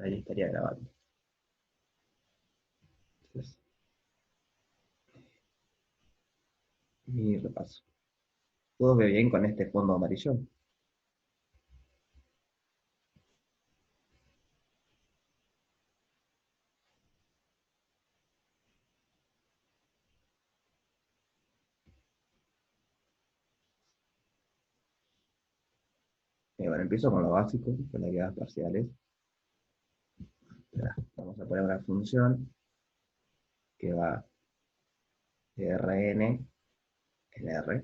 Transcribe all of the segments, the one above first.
ahí estaría grabando. Entonces, y repaso. ¿Todo ve bien con este fondo amarillo? Bueno, empiezo con lo básico, con las derivadas parciales. Vamos a poner una función que va de Rn en R.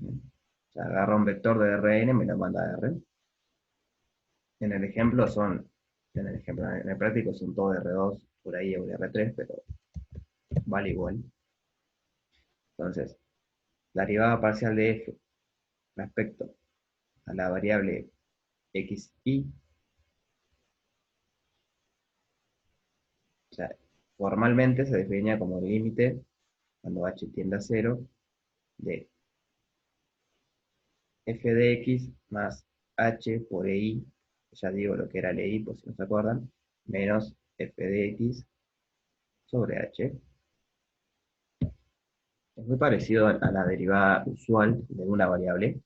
O sea, agarra un vector de Rn y me lo manda a R. En el ejemplo en el práctico son todo R2, por ahí o R3, pero vale igual. Entonces, la derivada parcial de f respecto a la variable xy, o sea, formalmente se definía como el límite, cuando h tiende a 0, de f de x más h por i, ya digo lo que era el i, por si no se acuerdan, menos f de x sobre h. Es muy parecido a la derivada usual de una variable,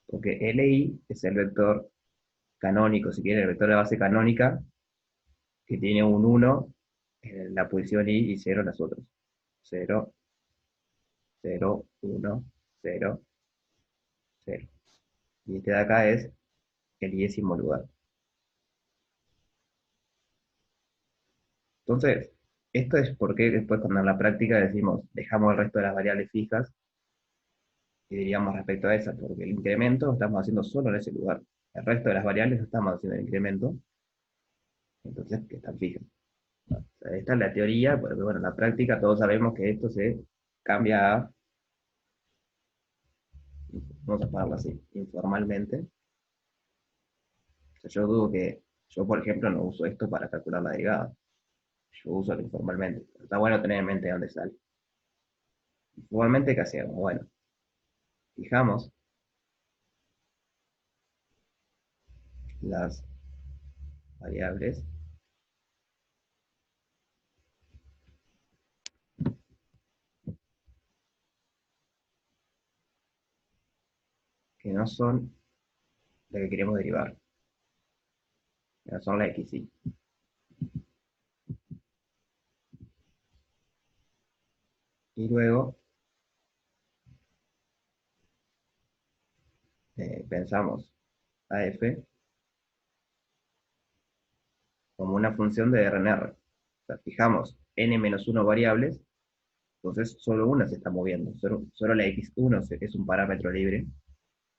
porque Li es el vector canónico, si quieren, el vector de base canónica, que tiene un 1 en la posición i y 0 en las otras. 0, 0, 1, 0, 0. Y este de acá es el iésimo lugar. Entonces, esto es porque después cuando en la práctica decimos, dejamos el resto de las variables fijas y diríamos respecto a esa, porque el incremento lo estamos haciendo solo en ese lugar. El resto de las variables no estamos haciendo el incremento, entonces que están fijas. O sea, esta es la teoría, pero bueno, en la práctica todos sabemos que esto se cambia a, vamos a ponerlo así, informalmente. O sea, yo dudo que, yo por ejemplo no uso esto para calcular la derivada, yo uso lo informalmente. Pero está bueno tener en mente de dónde sale. Informalmente, ¿qué hacemos? Bueno, fijamos las variables que no son las que queremos derivar, que no son las x, y. Y luego pensamos a f como una función de RNR. O sea, fijamos n-1 variables, entonces solo una se está moviendo, solo la x1 es un parámetro libre.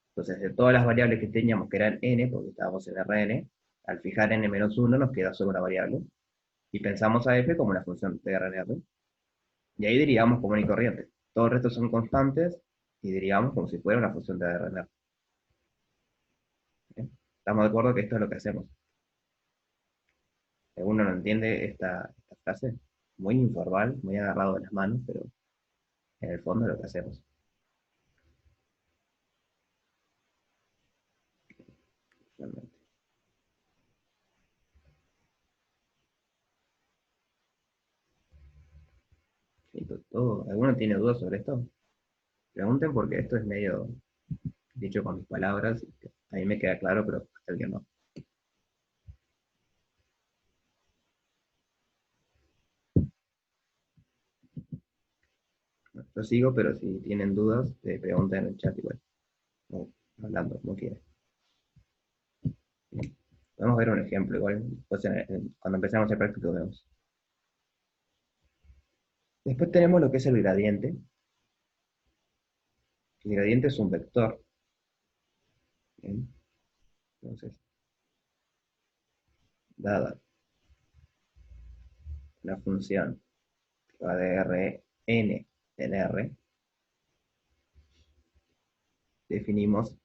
Entonces, de todas las variables que teníamos que eran n, porque estábamos en Rn, al fijar n-1 nos queda solo una variable. Y pensamos a f como una función de RNR. Y ahí derivamos común y corriente. Todo el resto son constantes y derivamos como si fuera una función de RNR. ¿Bien? ¿Estamos de acuerdo que esto es lo que hacemos? Uno no entiende esta frase, muy informal, muy agarrado de las manos, pero en el fondo es lo que hacemos. Realmente. Sí, ¿Alguno tiene dudas sobre esto? Pregunten porque esto es medio dicho con mis palabras. A mí me queda claro, pero hasta el que no. Yo sigo, pero si tienen dudas, pregunten en el chat igual. O hablando, como quieran. Podemos ver un ejemplo igual. Pues cuando empecemos el práctico vemos. Después tenemos lo que es el gradiente. El gradiente es un vector. ¿Bien? Entonces, dada la función que va de Rn en R, definimos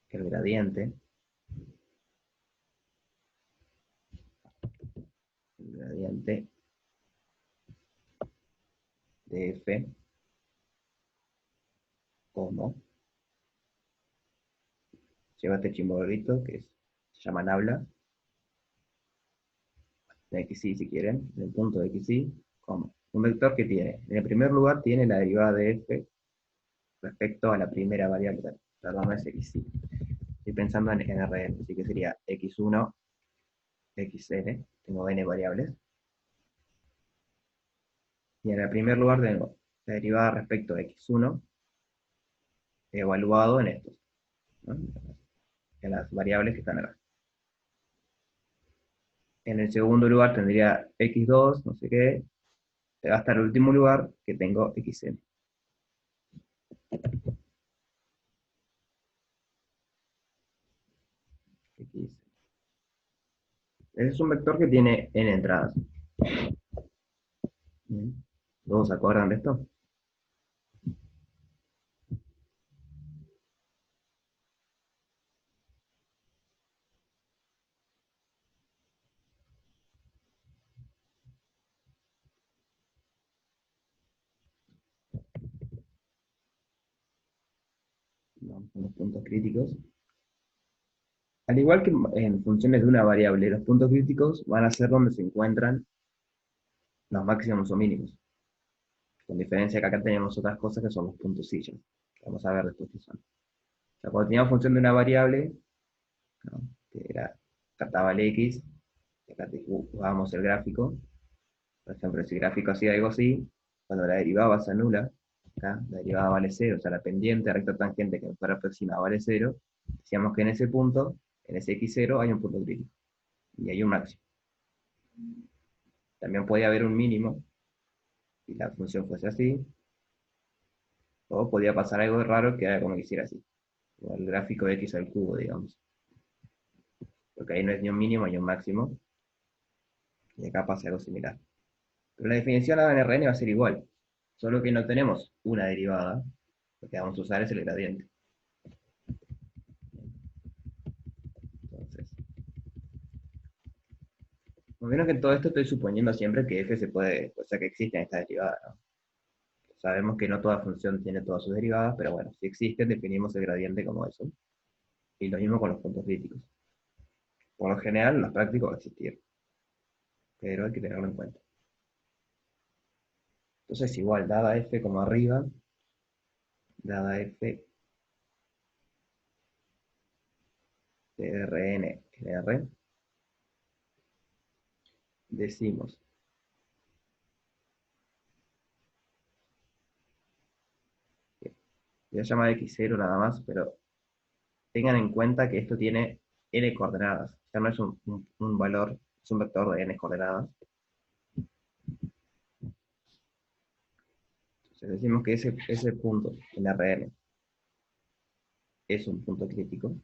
que el gradiente de f como lleva este chimbolito se llama nabla, de xy si quieren, del punto de xy, como un vector que tiene, en el primer lugar tiene la derivada de f respecto a la primera variable, perdón, no es xy. Estoy pensando en Rn, así que sería x1, xn, tengo n variables, y en el primer lugar tengo la derivada respecto a x1 evaluado en estos, ¿no? En las variables que están acá. En el segundo lugar tendría x2, no sé qué, hasta el último lugar que tengo xn. X. Ese es un vector que tiene n entradas. ¿Todos se acuerdan de esto? Vamos con los puntos críticos. Al igual que en funciones de una variable, los puntos críticos van a ser donde se encuentran los máximos o mínimos. Con diferencia que acá tenemos otras cosas que son los puntos sillas, que vamos a ver después qué son. O sea, cuando teníamos función de una variable, ¿no? Que era trataba el x, y acá jugábamos el gráfico. Por ejemplo, si el gráfico hacía algo así, cuando la derivada se anula, acá la derivada vale 0, o sea, la pendiente recta tangente que fuera aproximada vale 0, decíamos que en ese punto, en ese x0, hay un punto crítico, y hay un máximo. También podía haber un mínimo, si la función fuese así, o podía pasar algo raro que era como que hiciera así, como el gráfico de x al cubo, digamos. Porque ahí no es ni un mínimo ni un máximo, y acá pasa algo similar. Pero la definición en Rn va a ser igual, solo que no tenemos una derivada, lo que vamos a usar es el gradiente. Entonces, lo menos que en todo esto estoy suponiendo siempre que f se puede, o sea que existen estas derivadas, ¿no? Sabemos que no toda función tiene todas sus derivadas, pero bueno, si existen, definimos el gradiente como eso. Y lo mismo con los puntos críticos. Por lo general, en los prácticos va a existir, pero hay que tenerlo en cuenta. Entonces, igual, dada f como arriba, dada f de Rn en R, decimos, voy a llamar x0 nada más, pero tengan en cuenta que esto tiene n coordenadas. Ya no es un valor, es un vector de n coordenadas. Entonces decimos que ese punto en Rn es un punto crítico.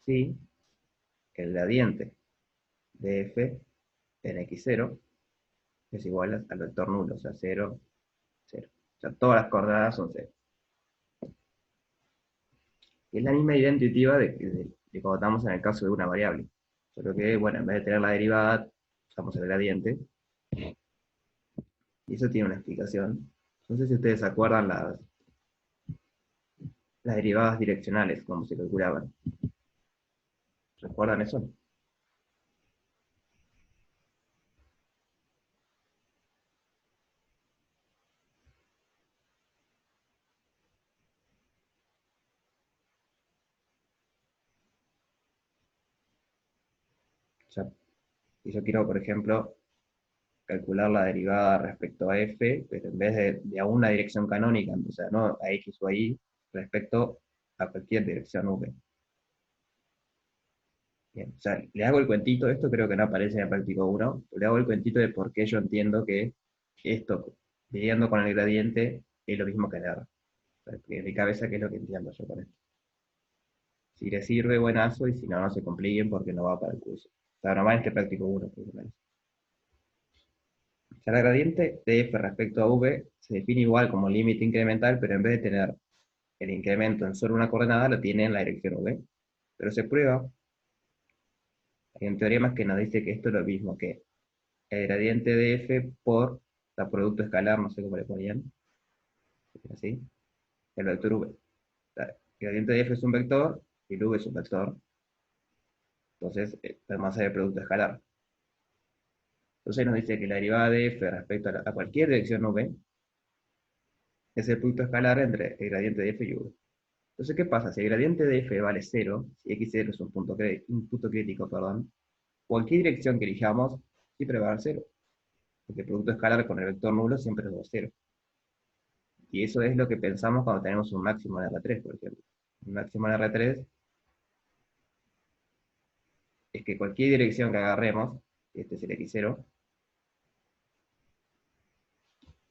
Si el gradiente de f en x0 es igual al vector nulo, o sea, 0, 0. O sea, todas las coordenadas son 0. Es la misma idea intuitiva de cuando estamos en el caso de una variable. Solo que, bueno, en vez de tener la derivada, usamos el gradiente. Y eso tiene una explicación. No sé si ustedes se acuerdan las derivadas direccionales, cómo se calculaban. ¿Recuerdan eso? O sea, si yo quiero, por ejemplo, calcular la derivada respecto a f, pero en vez de a una dirección canónica, o sea, no a x o a y, respecto a cualquier dirección v. Bien, o sea, le hago el cuentito, esto creo que no aparece en el práctico 1, le hago el cuentito de por qué yo entiendo que esto, lidiando con el gradiente, es lo mismo que el R. O sea, en mi cabeza, ¿qué es lo que entiendo yo con esto? Si les sirve, buenazo, y si no, no se compliquen porque no va para el curso. O sea, no va en este práctico 1, por lo menos. O sea, el gradiente de f respecto a v se define igual como límite incremental, pero en vez de tener el incremento en solo una coordenada, lo tiene en la dirección v. Pero se prueba, hay un teorema que nos dice que esto es lo mismo que el gradiente de f por sea, producto escalar, no sé cómo le ponían, así, el vector v. O sea, el gradiente de f es un vector, y el v es un vector, entonces además hay el producto escalar. Entonces nos dice que la derivada de f respecto a cualquier dirección v es el producto escalar entre el gradiente de f y v. Entonces, ¿qué pasa? Si el gradiente de f vale 0, si x0 es un punto crítico, perdón, cualquier dirección que elijamos siempre va a dar 0, porque el producto escalar con el vector nulo siempre es 2, 0. Y eso es lo que pensamos cuando tenemos un máximo en R3, por ejemplo. Un máximo en R3 es que cualquier dirección que agarremos, este es el x0,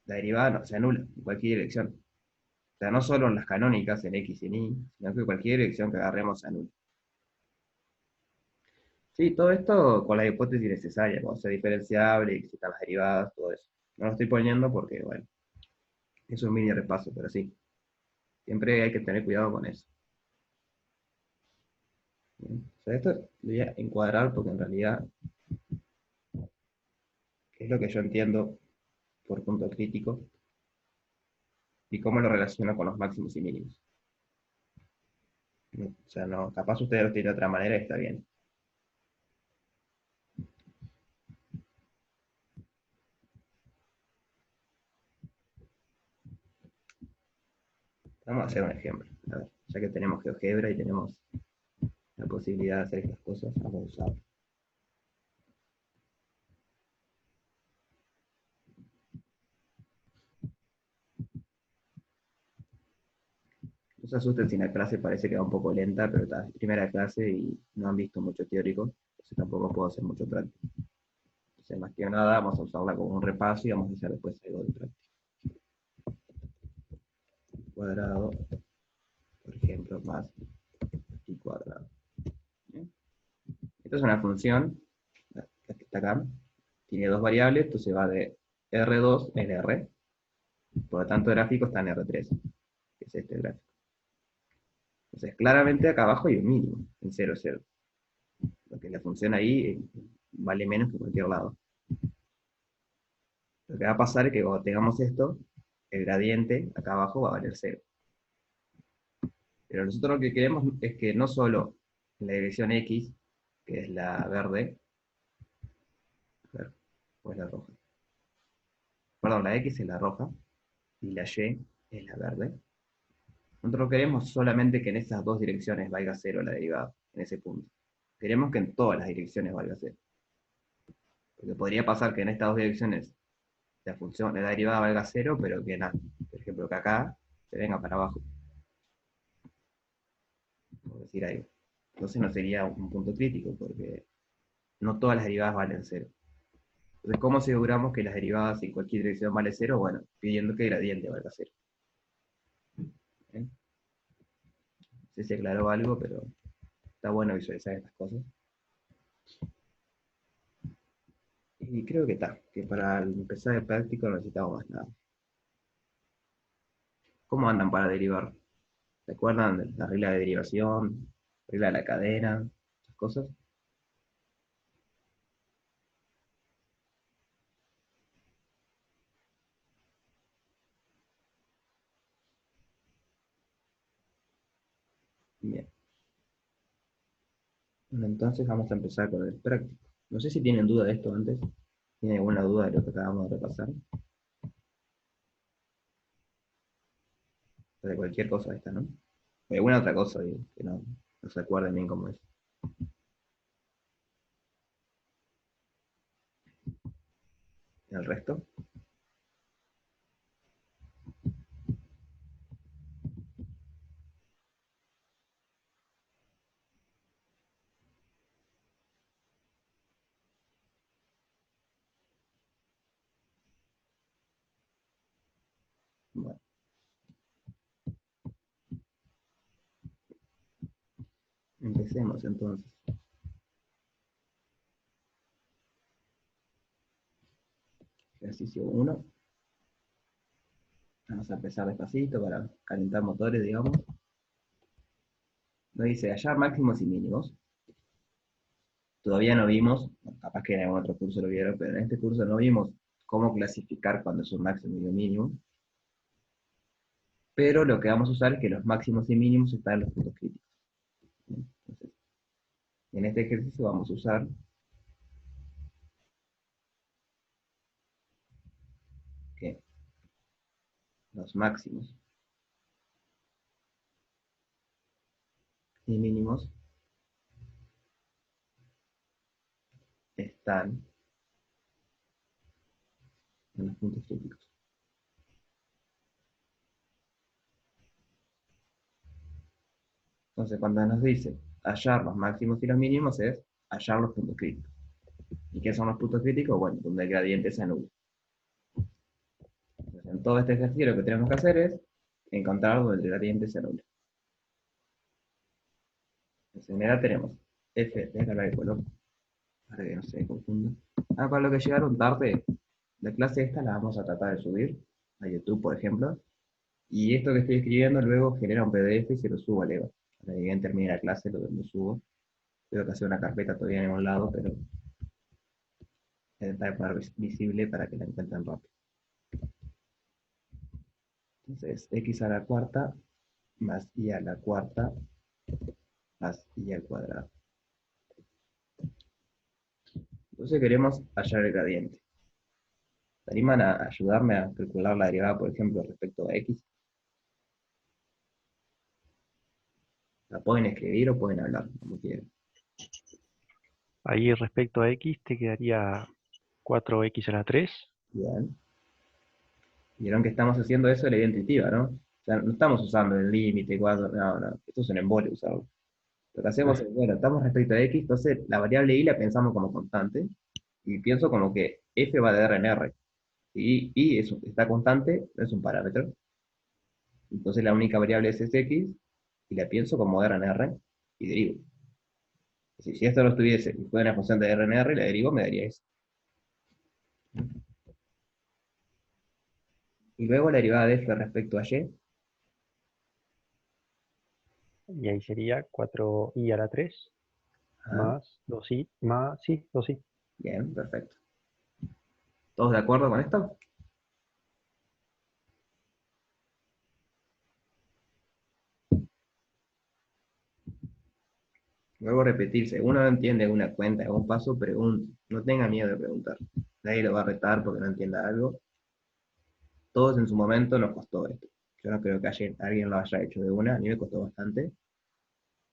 la derivada no, se anula en cualquier dirección. O sea, no solo en las canónicas, en x y en y, sino que cualquier dirección que agarremos se anula. Sí, todo esto con la hipótesis necesaria, cuando sea diferenciable, existen las derivadas, todo eso. No lo estoy poniendo porque, bueno, es un mini repaso, pero sí, siempre hay que tener cuidado con eso. Bien. O sea, esto lo voy a encuadrar porque en realidad es lo que yo entiendo por punto crítico y cómo lo relaciono con los máximos y mínimos. O sea, no, capaz ustedes lo tienen de otra manera y está bien. Vamos a hacer un ejemplo. A ver, ya que tenemos GeoGebra y tenemos la posibilidad de hacer estas cosas, vamos a usarlo. No se asusten si la clase parece que va un poco lenta, pero está, es primera clase y no han visto mucho teórico, entonces tampoco puedo hacer mucho práctico. Entonces, más que nada, vamos a usarla como un repaso y vamos a hacer después algo de práctica. Cuadrado, por ejemplo, más y cuadrado. ¿Bien? Esta es una función, la que está acá, tiene dos variables, entonces va de R2 en R, por lo tanto el gráfico está en R3, que es este gráfico. Entonces, claramente acá abajo hay un mínimo, en 0, 0. Porque la función ahí vale menos que cualquier lado. Lo que va a pasar es que cuando tengamos esto, el gradiente acá abajo va a valer 0. Pero nosotros lo que queremos es que no solo en la dirección X, que es la verde, a ver, o es la roja. Perdón, la X es la roja y la Y es la verde. Nosotros queremos solamente que en esas dos direcciones valga 0 la derivada, en ese punto. Queremos que en todas las direcciones valga 0. Porque podría pasar que en estas dos direcciones la función, la derivada valga 0, pero que por ejemplo, que acá se venga para abajo, por decir algo. Entonces no sería un punto crítico, porque no todas las derivadas valen 0. Entonces, ¿cómo aseguramos que las derivadas en cualquier dirección vale 0? Bueno, pidiendo que el gradiente valga 0. ¿Bien? No sé si aclaró algo, pero está bueno visualizar estas cosas. Y creo que está, que para empezar el práctico no necesitamos más nada. ¿Cómo andan para derivar? ¿Se acuerdan de la regla de derivación, regla de la cadena, esas cosas? Bien. Bueno, entonces vamos a empezar con el práctico. No sé si tienen duda de esto antes. ¿Tienen alguna duda de lo que acabamos de repasar? De cualquier cosa esta, ¿no? O alguna otra cosa digo, que no se acuerden bien cómo es. ¿El resto? Bueno, empecemos entonces. Ejercicio 1. Vamos a empezar despacito para calentar motores, digamos. Nos dice hallar máximos y mínimos. Todavía no vimos, bueno, capaz que en algún otro curso lo vieron, pero en este curso no vimos cómo clasificar cuando es un máximo y un mínimo, pero lo que vamos a usar es que los máximos y mínimos están en los puntos críticos. Entonces, en este ejercicio vamos a usar que los máximos y mínimos están en los puntos críticos. Entonces, cuando nos dice hallar los máximos y los mínimos, es hallar los puntos críticos. ¿Y qué son los puntos críticos? Bueno, donde el gradiente se anula. Entonces, en todo este ejercicio lo que tenemos que hacer es encontrar donde el gradiente se anula. Entonces, en general tenemos f, déjalo de color, para que no se confunda. Para lo que llegaron tarde, la clase esta la vamos a tratar de subir a YouTube, por ejemplo. Y esto que estoy escribiendo luego genera un PDF y se lo subo a Lego. Cuando bien termine la clase lo subo. Tengo que hacer una carpeta todavía en ningún lado, pero intentar poner visible para que la encuentren rápido. Entonces, x a la cuarta más y a la cuarta más y al cuadrado. Entonces queremos hallar el gradiente. ¿Se animan a ayudarme a calcular la derivada, por ejemplo, respecto a x? La pueden escribir o pueden hablar, como quieran. Ahí respecto a x te quedaría 4x a la 3. Bien. Vieron que estamos haciendo eso de la identitiva, ¿no? O sea, no estamos usando el límite, cuadro, no. Esto es un embole usarlo. Lo que hacemos es, bueno, estamos respecto a x, entonces la variable y la pensamos como constante, y pienso como que f va de R en R. Y está constante, no es un parámetro. Entonces la única variable es x, y la pienso como R en R, y derivo. Si esto lo estuviese y fuera una función de R en R, la derivo, me daría eso. Y luego la derivada de f respecto a y. Y ahí sería 4y a la 3 Ajá, más 2i, más, sí, 2i. bien, perfecto. ¿Todos de acuerdo con esto? Luego repetirse, uno no entiende una cuenta, un paso, pregunte. No tenga miedo de preguntar. Nadie lo va a retar porque no entienda algo. Todos en su momento nos costó esto. Yo no creo que alguien lo haya hecho de una, a mí me costó bastante.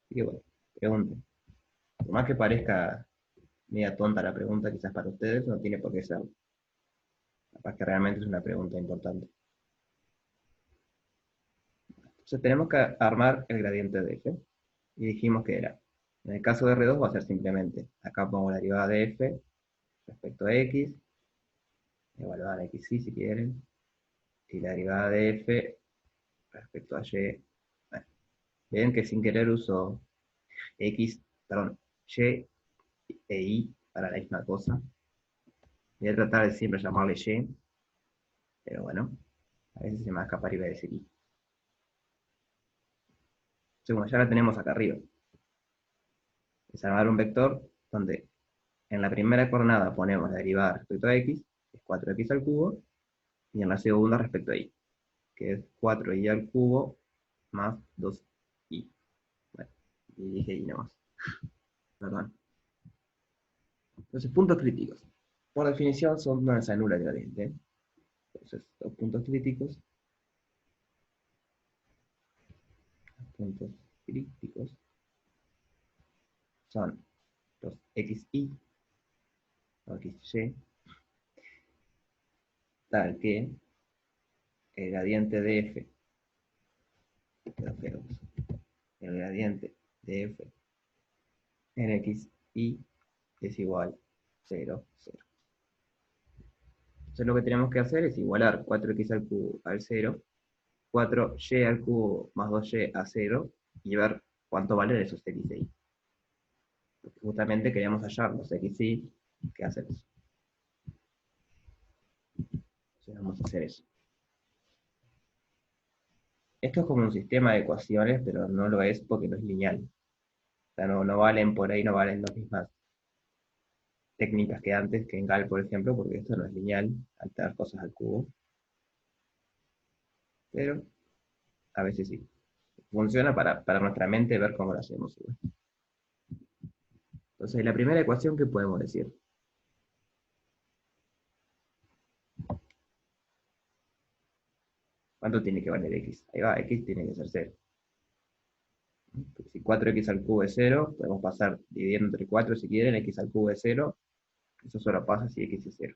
Así que bueno, pregunten. Por más que parezca media tonta la pregunta, quizás para ustedes, no tiene por qué ser. Capaz que realmente es una pregunta importante. Entonces tenemos que armar el gradiente de f. Y dijimos que era. En el caso de R2 va a ser simplemente, acá pongo la derivada de f respecto a x, evaluar a x si quieren, y la derivada de f respecto a y. Bueno, ven que sin querer uso x, perdón, y e y para la misma cosa. Voy a tratar de siempre llamarle y, pero bueno, a veces se me va a escapar y voy a decir y. Entonces, ya la tenemos acá arriba. Es armar un vector donde en la primera coordenada ponemos la derivada respecto a x, que es 4x al cubo, y en la segunda respecto a y, que es 4y al cubo más 2y. Bueno, y dije y nomás. Perdón. Entonces, puntos críticos. Por definición son donde se anula el gradiente. Entonces, los puntos críticos son los xy o xy, tal que el gradiente de f, el gradiente de f en xy es igual a 0, 0. Entonces lo que tenemos que hacer es igualar 4x al cubo al 0, 4y al cubo más 2y a 0, y ver cuánto valen esos x de y. Porque justamente queríamos hallar los xy que hacen eso. Entonces vamos a hacer eso. Esto es como un sistema de ecuaciones, pero no lo es porque no es lineal. O sea, no valen por ahí, no valen dos mismas. técnicas que antes, que en Gal, por ejemplo, porque esto no es lineal, alterar cosas al cubo, pero a veces sí. Funciona para nuestra mente ver cómo lo hacemos. Entonces, la primera ecuación, ¿qué podemos decir? ¿Cuánto tiene que valer x? Ahí va, x tiene que ser 0. Si 4x al cubo es 0, podemos pasar dividiendo entre 4 si quieren, x al cubo es 0. Eso solo pasa si x es 0.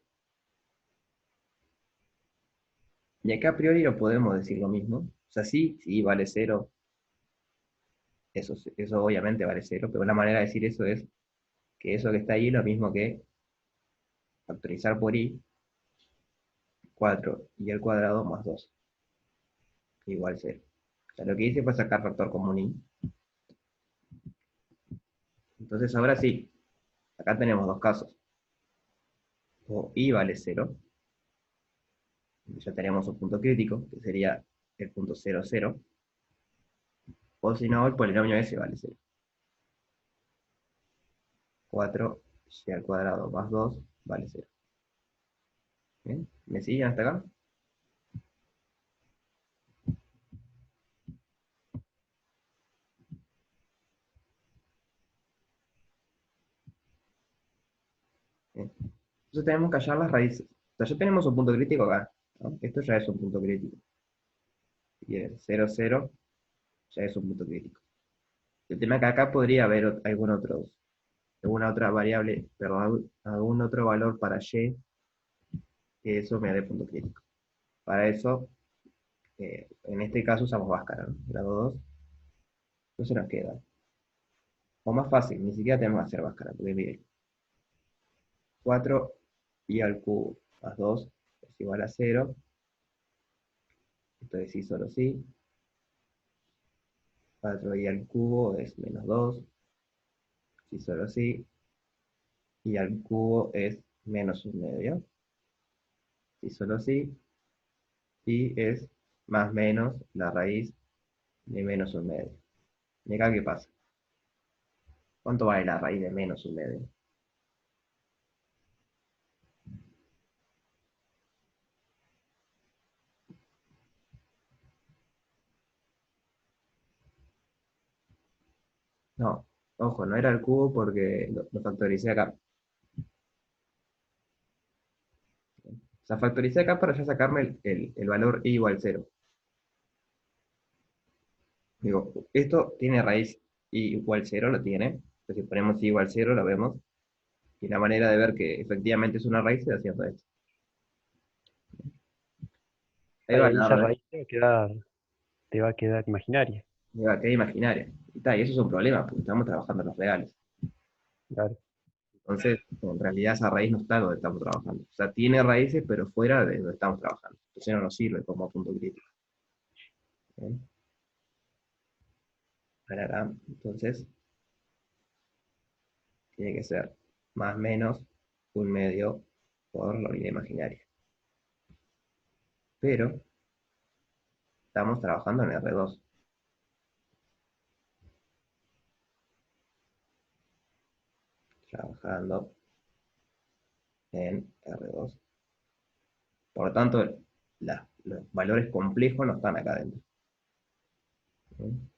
Y acá a priori no podemos decir lo mismo. O sea, sí vale 0. Eso obviamente vale 0, pero una manera de decir eso es que eso que está ahí es lo mismo que factorizar por i, 4 y al cuadrado más 2, igual 0. O sea, lo que hice fue sacar factor común i. Entonces ahora sí, acá tenemos dos casos. O i vale 0, ya tenemos un punto crítico, que sería el punto 0, 0. O si no, el polinomio s vale 0. 4y al cuadrado más 2 vale 0. ¿Bien? ¿Me siguen hasta acá? Bien. Entonces tenemos que hallar las raíces. O sea, ya tenemos un punto crítico acá, ¿no? Esto ya es un punto crítico. Y el 0, 0 ya es un punto crítico. El tema es que acá podría haber alguna otra variable, perdón, algún otro valor para y, que eso me dé punto crítico. Para eso, en este caso usamos Bhaskara, ¿no? Grado 2. Entonces nos queda. O más fácil, ni siquiera tenemos que hacer Bhaskara, porque miren, 4 y al cubo más 2 es igual a 0. Entonces sí, solo sí. 4y al cubo es menos 2. Sí, solo sí. Y al cubo es menos un medio. Sí, solo sí. Y es más menos la raíz de menos un medio. Y acá, ¿qué pasa? ¿Cuánto vale la raíz de menos un medio? No, ojo, no era el cubo porque lo factoricé acá. O sea, factoricé acá para ya sacarme el valor i igual 0. Digo, esto tiene raíz i igual 0, lo tiene. Entonces si ponemos i igual 0, lo vemos. Y la manera de ver que efectivamente es una raíz es haciendo esto. Ahí Y va ahí la esa raíz. raíz te va a quedar imaginaria. Me va a quedar imaginaria. Y eso es un problema, porque estamos trabajando en los reales. Claro. Entonces, en realidad esa raíz no está donde estamos trabajando. O sea, tiene raíces, pero fuera de donde estamos trabajando. Entonces no nos sirve como punto crítico. ¿Bien? Ahora, entonces, tiene que ser más menos un medio por la unidad imaginaria. Pero estamos trabajando en R2. Trabajando en R2. Por lo tanto, los valores complejos no están acá adentro. ¿Bien?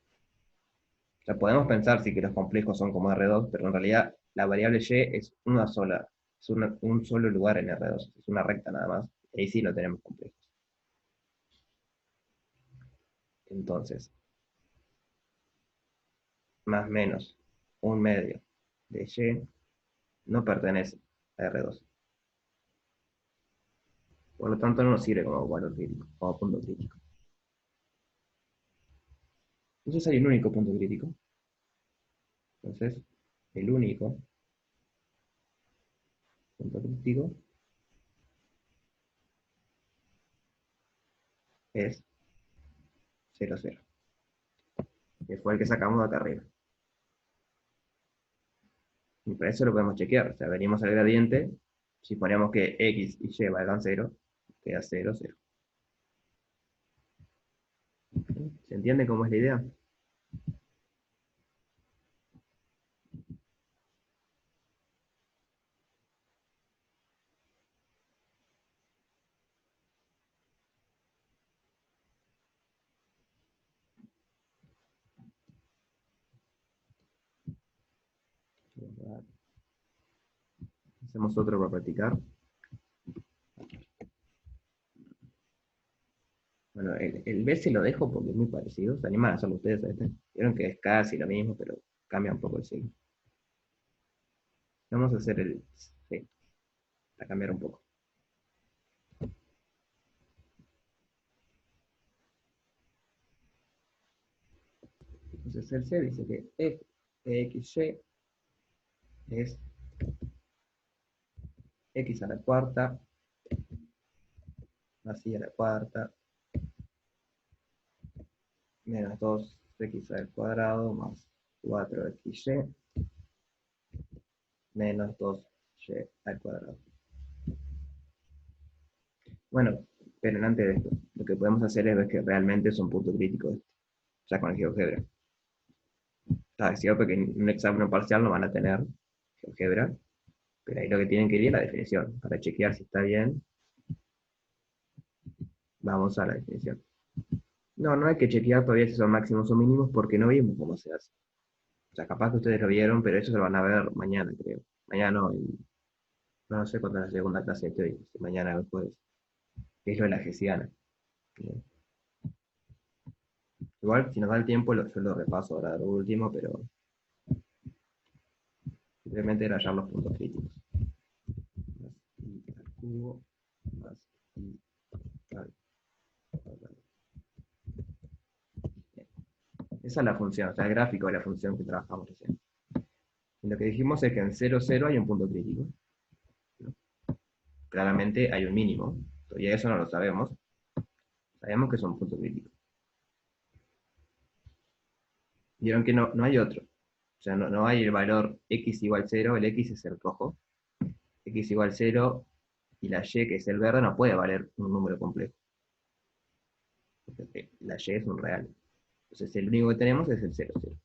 O sea, podemos pensar sí que los complejos son como R2, pero en realidad la variable y es una sola, es un solo lugar en R2, es una recta nada más. Ahí sí no tenemos complejos. Entonces, más menos un medio de y no pertenece a R2. Por lo tanto, no nos sirve como valor crítico, como punto crítico. Entonces hay un único punto crítico. Entonces, el único punto crítico es 0, 0, que fue el que sacamos de acá arriba. Y para eso lo podemos chequear. O sea, venimos al gradiente, si ponemos que x y y valgan 0, queda 0, 0. ¿Se entiende cómo es la idea? Hacemos otro para practicar. Bueno, el B se lo dejo porque es muy parecido. Se animan a hacerlo ustedes a este. Vieron que es casi lo mismo, pero cambia un poco el signo. Vamos a hacer el C, para cambiar un poco. Entonces el C dice que f de xy es x a la cuarta más y a la cuarta menos 2x al cuadrado más 4xy menos 2y al cuadrado. Bueno, pero antes de esto, lo que podemos hacer es ver que realmente es un punto crítico este, ya con el GeoGebra. Es cierto que en un examen parcial no van a tener GeoGebra, pero ahí lo que tienen que ir es la definición. Para chequear si está bien, vamos a la definición. No, no hay que chequear todavía si son máximos o mínimos porque no vimos cómo se hace. O sea, capaz que ustedes lo vieron, pero eso se lo van a ver mañana, creo. Mañana no, no sé cuándo es la segunda clase de teoría, si mañana o el jueves. Que es lo de la hessiana. Igual, si nos da el tiempo, yo lo repaso ahora lo último, pero simplemente era hallar los puntos críticos. Más I al cubo, más I al cuadrado. Bien. Esa es la función, o sea, el gráfico de la función que trabajamos recién. Y lo que dijimos es que en 0, 0 hay un punto crítico. ¿No? Claramente hay un mínimo. Todavía eso no lo sabemos. Sabemos que es un punto crítico. Vieron que no hay otro. O sea, no hay el valor x igual 0, el x es el rojo. X igual 0 y la y, que es el verde, no puede valer un número complejo. Porque la y es un real. Entonces el único que tenemos es el 0, 0.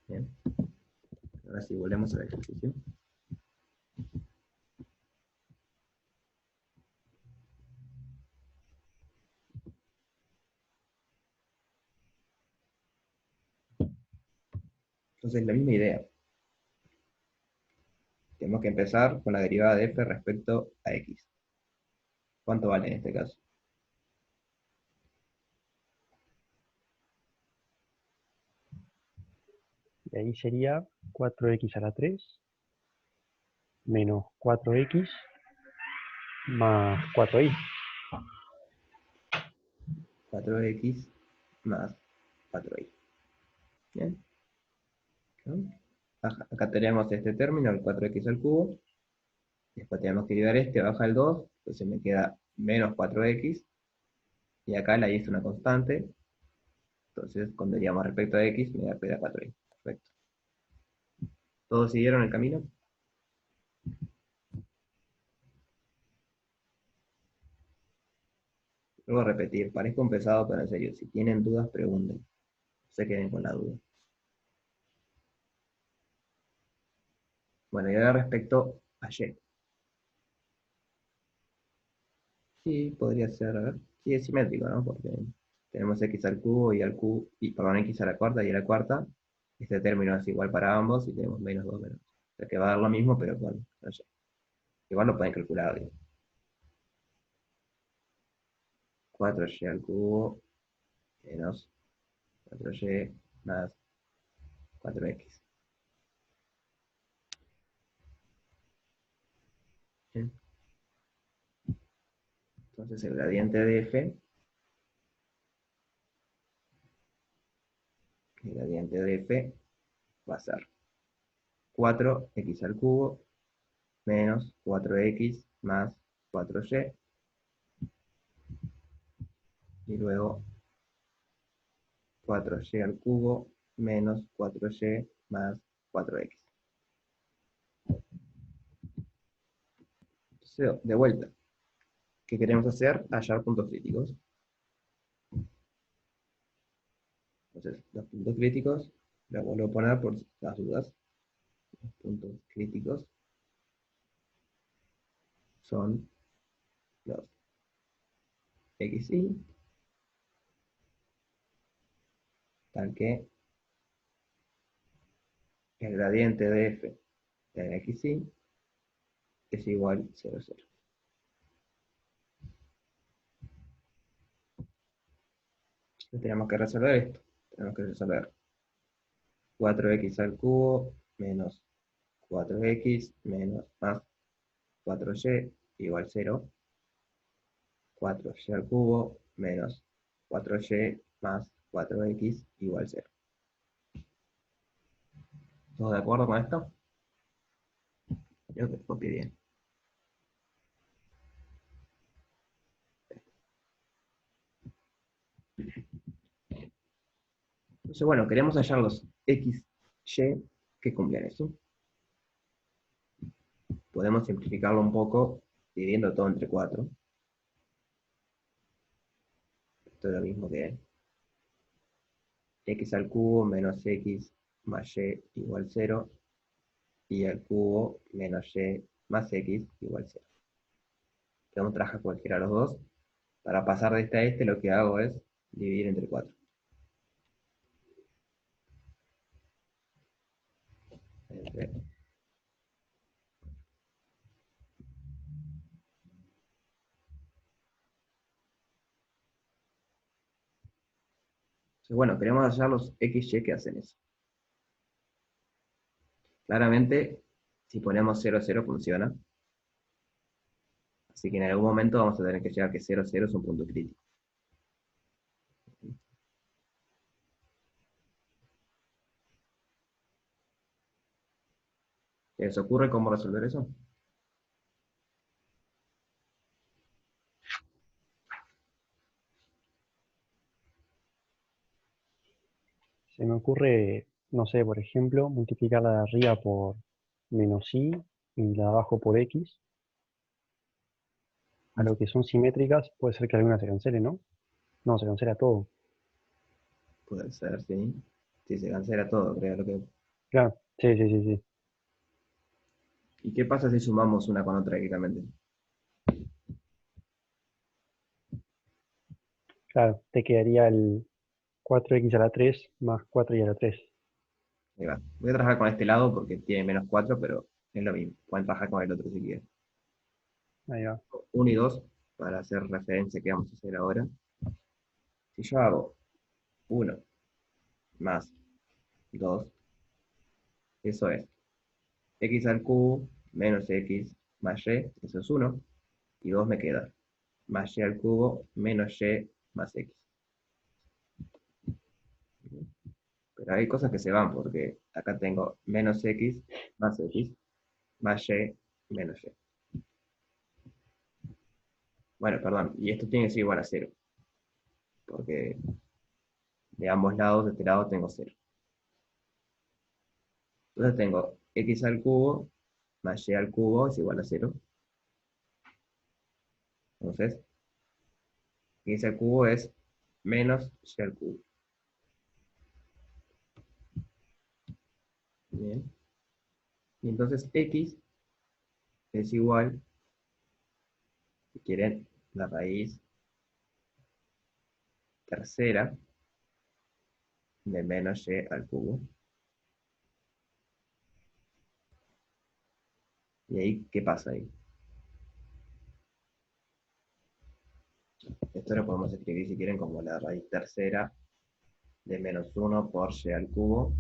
Bien. Ahora sí, volvemos al ejercicio. Entonces la misma idea. Tenemos que empezar con la derivada de f respecto a x. ¿Cuánto vale en este caso? Y ahí sería 4x a la 3 menos 4x más 4y. 4x más 4y. Bien. ¿No? Acá tenemos este término, el 4x al cubo. Después tenemos que dividir este, baja el 2, entonces me queda menos 4x. Y acá la y es una constante. Entonces, cuando diríamos respecto a x, me da 4y. Perfecto. ¿Todos siguieron el camino? Luego a repetir, parezco un pesado, pero en serio, si tienen dudas, pregunten. No se queden con la duda. Bueno, y ahora respecto a y. Sí, podría ser, a ver. Sí, es simétrico, ¿no? Porque tenemos x al cubo y al cubo, y perdón, x a la cuarta y a la cuarta. Este término es igual para ambos y tenemos menos 2 menos. O sea que va a dar lo mismo, pero con y. Igual lo pueden calcular, digo. 4y al cubo menos 4y más 4x. Bien. Entonces el gradiente de f, el gradiente de f va a ser 4x al cubo menos 4x más 4y, y luego 4y al cubo menos 4y más 4x. Entonces, de vuelta, ¿qué queremos hacer? Hallar puntos críticos. Entonces, los puntos críticos, los vuelvo a poner por las dudas. Los puntos críticos son los xy, tal que el gradiente de f en xy es igual a 0, 0. Entonces tenemos que resolver esto. Tenemos que resolver 4x al cubo menos 4x menos más 4y igual 0. 4y al cubo menos 4y más 4x igual 0. ¿Todos de acuerdo con esto? Creo que copié bien. Entonces, bueno, queremos hallar los x, y que cumplen eso. Podemos simplificarlo un poco dividiendo todo entre 4. Esto es lo mismo que x al cubo menos x más y igual 0, y al cubo menos y más x igual 0. Podemos trabajar cualquiera de los dos. Para pasar de este a este, lo que hago es dividir entre 4. Entonces, bueno, queremos hallar los x, y que hacen eso. Claramente, si ponemos 0, 0 funciona. Así que en algún momento vamos a tener que llegar a que 0, 0 es un punto crítico. ¿Se les ocurre cómo resolver eso? Se me ocurre, no sé, por ejemplo, multiplicar la de arriba por menos y la de abajo por x. A lo que son simétricas, puede ser que alguna se cancele, ¿no? No, se cancela todo. Puede ser, sí. Si se cancela todo, creo. Claro, sí, sí, sí, sí. ¿Y qué pasa si sumamos una con otra directamente? Claro, te quedaría el 4x a la 3 más 4y a la 3. Ahí va. Voy a trabajar con este lado porque tiene menos 4, pero es lo mismo. Pueden trabajar con el otro si quieren. Ahí va. 1 y 2, para hacer referencia que vamos a hacer ahora. Si yo hago 1 más 2, eso es x al cubo menos x más y, eso es 1, y 2 me queda más y al cubo menos y más x. Pero hay cosas que se van, porque acá tengo menos x más y menos y. Bueno, perdón, y esto tiene que ser igual a 0, porque de ambos lados, de este lado tengo 0. Entonces tengo x al cubo más y al cubo es igual a 0. Entonces, x al cubo es menos y al cubo. Bien. Y entonces x es igual, si quieren, la raíz tercera de menos y al cubo. ¿Y ahí qué pasa ahí? Esto lo podemos escribir si quieren como la raíz tercera de menos 1 por y al cubo.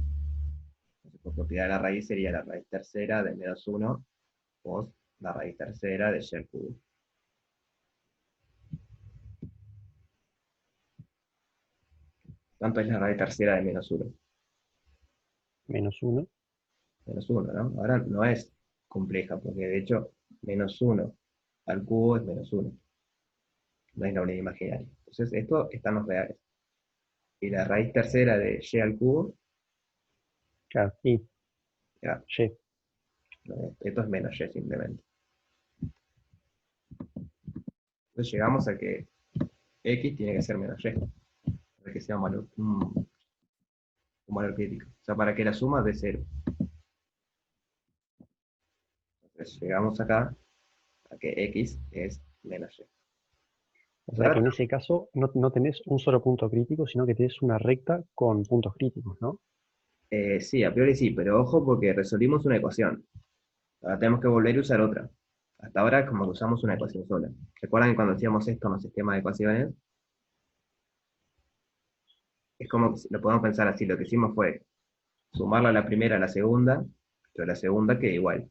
Entonces, por propiedad de la raíz sería la raíz tercera de menos 1 por la raíz tercera de y al cubo. ¿Cuánto es la raíz tercera de menos 1? Menos 1. Menos 1, ¿no? Ahora no es compleja, porque de hecho menos 1 al cubo es menos 1. No es la unidad imaginaria. Entonces, esto están los reales. Y la raíz tercera de y al cubo, Claro, y ya, y. esto es menos y simplemente. Entonces llegamos a que x tiene que ser menos y, para que sea un valor crítico. O sea, para que la suma de 0. Entonces llegamos acá a que x es menos y. O sea que Ahora, en ese caso no tenés un solo punto crítico, sino que tenés una recta con puntos críticos, ¿no? Sí, a priori sí, pero ojo porque resolvimos una ecuación. Ahora tenemos que volver a usar otra. Hasta ahora es como que usamos una ecuación sola. ¿Recuerdan que cuando hacíamos esto en los sistemas de ecuaciones? Es como que lo podemos pensar así, lo que hicimos fue sumarla a la primera a la segunda, pero la segunda queda igual.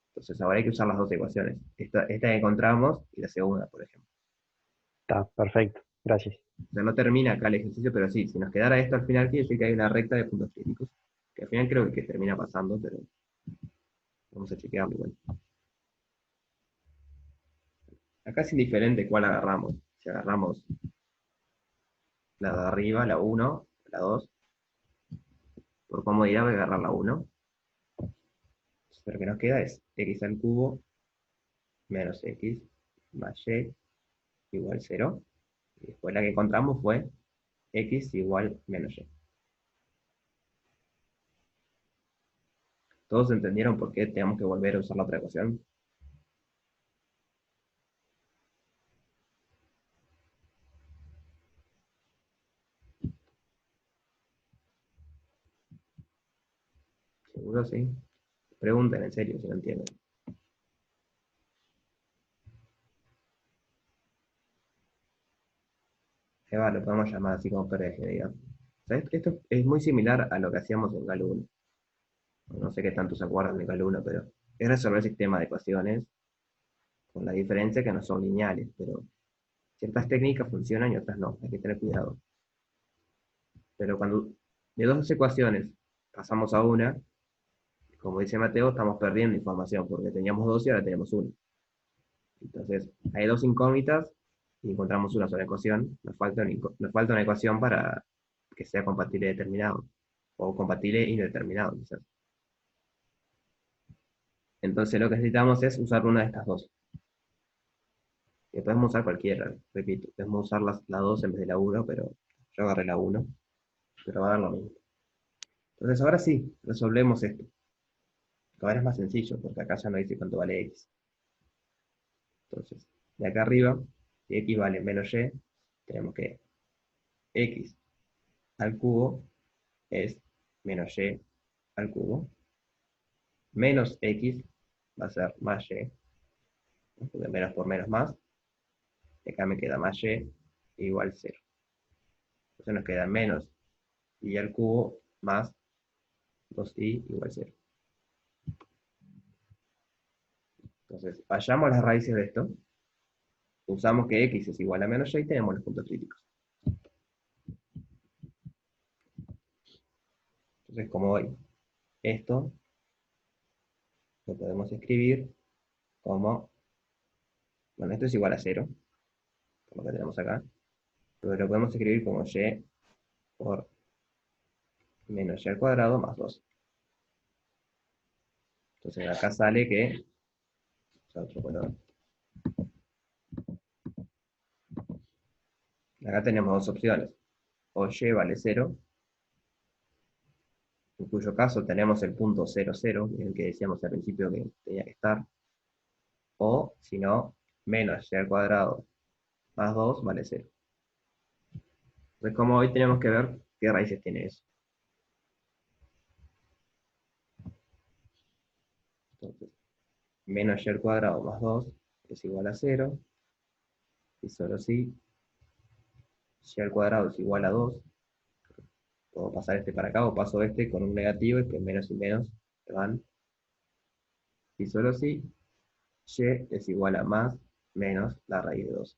Entonces ahora hay que usar las dos ecuaciones. Esta que encontramos y la segunda, por ejemplo. Está, perfecto. Gracias. O sea, no termina acá el ejercicio, pero sí, si nos quedara esto al final, quiere decir que hay una recta de puntos críticos. Que al final creo que termina pasando, pero vamos a chequearlo igual. Acá es indiferente cuál agarramos. Si agarramos la de arriba, la uno, la 2, por comodidad voy a agarrar la uno. Lo que nos queda es x al cubo menos x más y igual 0. Y después la que encontramos fue x igual menos y. ¿Todos entendieron por qué tenemos que volver a usar la otra ecuación? ¿Seguro sí? Pregunten en serio si no entienden. Eva, lo podemos llamar así como pérdida de generalidad. O sea, esto es muy similar a lo que hacíamos en Gal 1. No sé qué tanto se acuerdan de Gal 1, pero es resolver sistemas de ecuaciones con la diferencia que no son lineales, pero ciertas técnicas funcionan y otras no, hay que tener cuidado. Pero cuando de dos ecuaciones pasamos a una, como dice Mateo, estamos perdiendo información, porque teníamos dos y ahora tenemos una. Entonces, hay dos incógnitas y encontramos una sola ecuación. Nos falta una ecuación para que sea compatible determinado, o compatible indeterminado, quizás. Entonces, lo que necesitamos es usar una de estas dos. Y podemos usar cualquiera, repito, podemos usar la 2 en vez de la uno, pero yo agarré la uno, pero va a dar lo mismo. Entonces, ahora sí, resolvemos esto. Ahora es más sencillo, porque acá ya no dice cuánto vale x. Entonces, de acá arriba, si x vale menos y, tenemos que x al cubo es menos y al cubo, menos x va a ser más y, porque menos por menos más, y acá me queda más y igual 0. Entonces nos queda menos y al cubo más 2y igual 0. Entonces, vayamos a las raíces de esto, usamos que x es igual a menos y y tenemos los puntos críticos. Entonces, como hoy, esto lo podemos escribir como, bueno, esto es igual a 0, por lo que tenemos acá, pero lo podemos escribir como y por menos y al cuadrado más 2. Entonces acá sale que, otro color, acá tenemos dos opciones, o y vale 0, en cuyo caso tenemos el punto 0, 0, el que decíamos al principio que tenía que estar, o si no, menos y al cuadrado más 2 vale 0. Entonces como hoy tenemos que ver qué raíces tiene eso. Entonces, menos y al cuadrado más 2 es igual a 0, y solo si y al cuadrado es igual a 2, puedo pasar este para acá, o paso este con un negativo, y que menos y menos se van, y solo si y es igual a más menos la raíz de 2.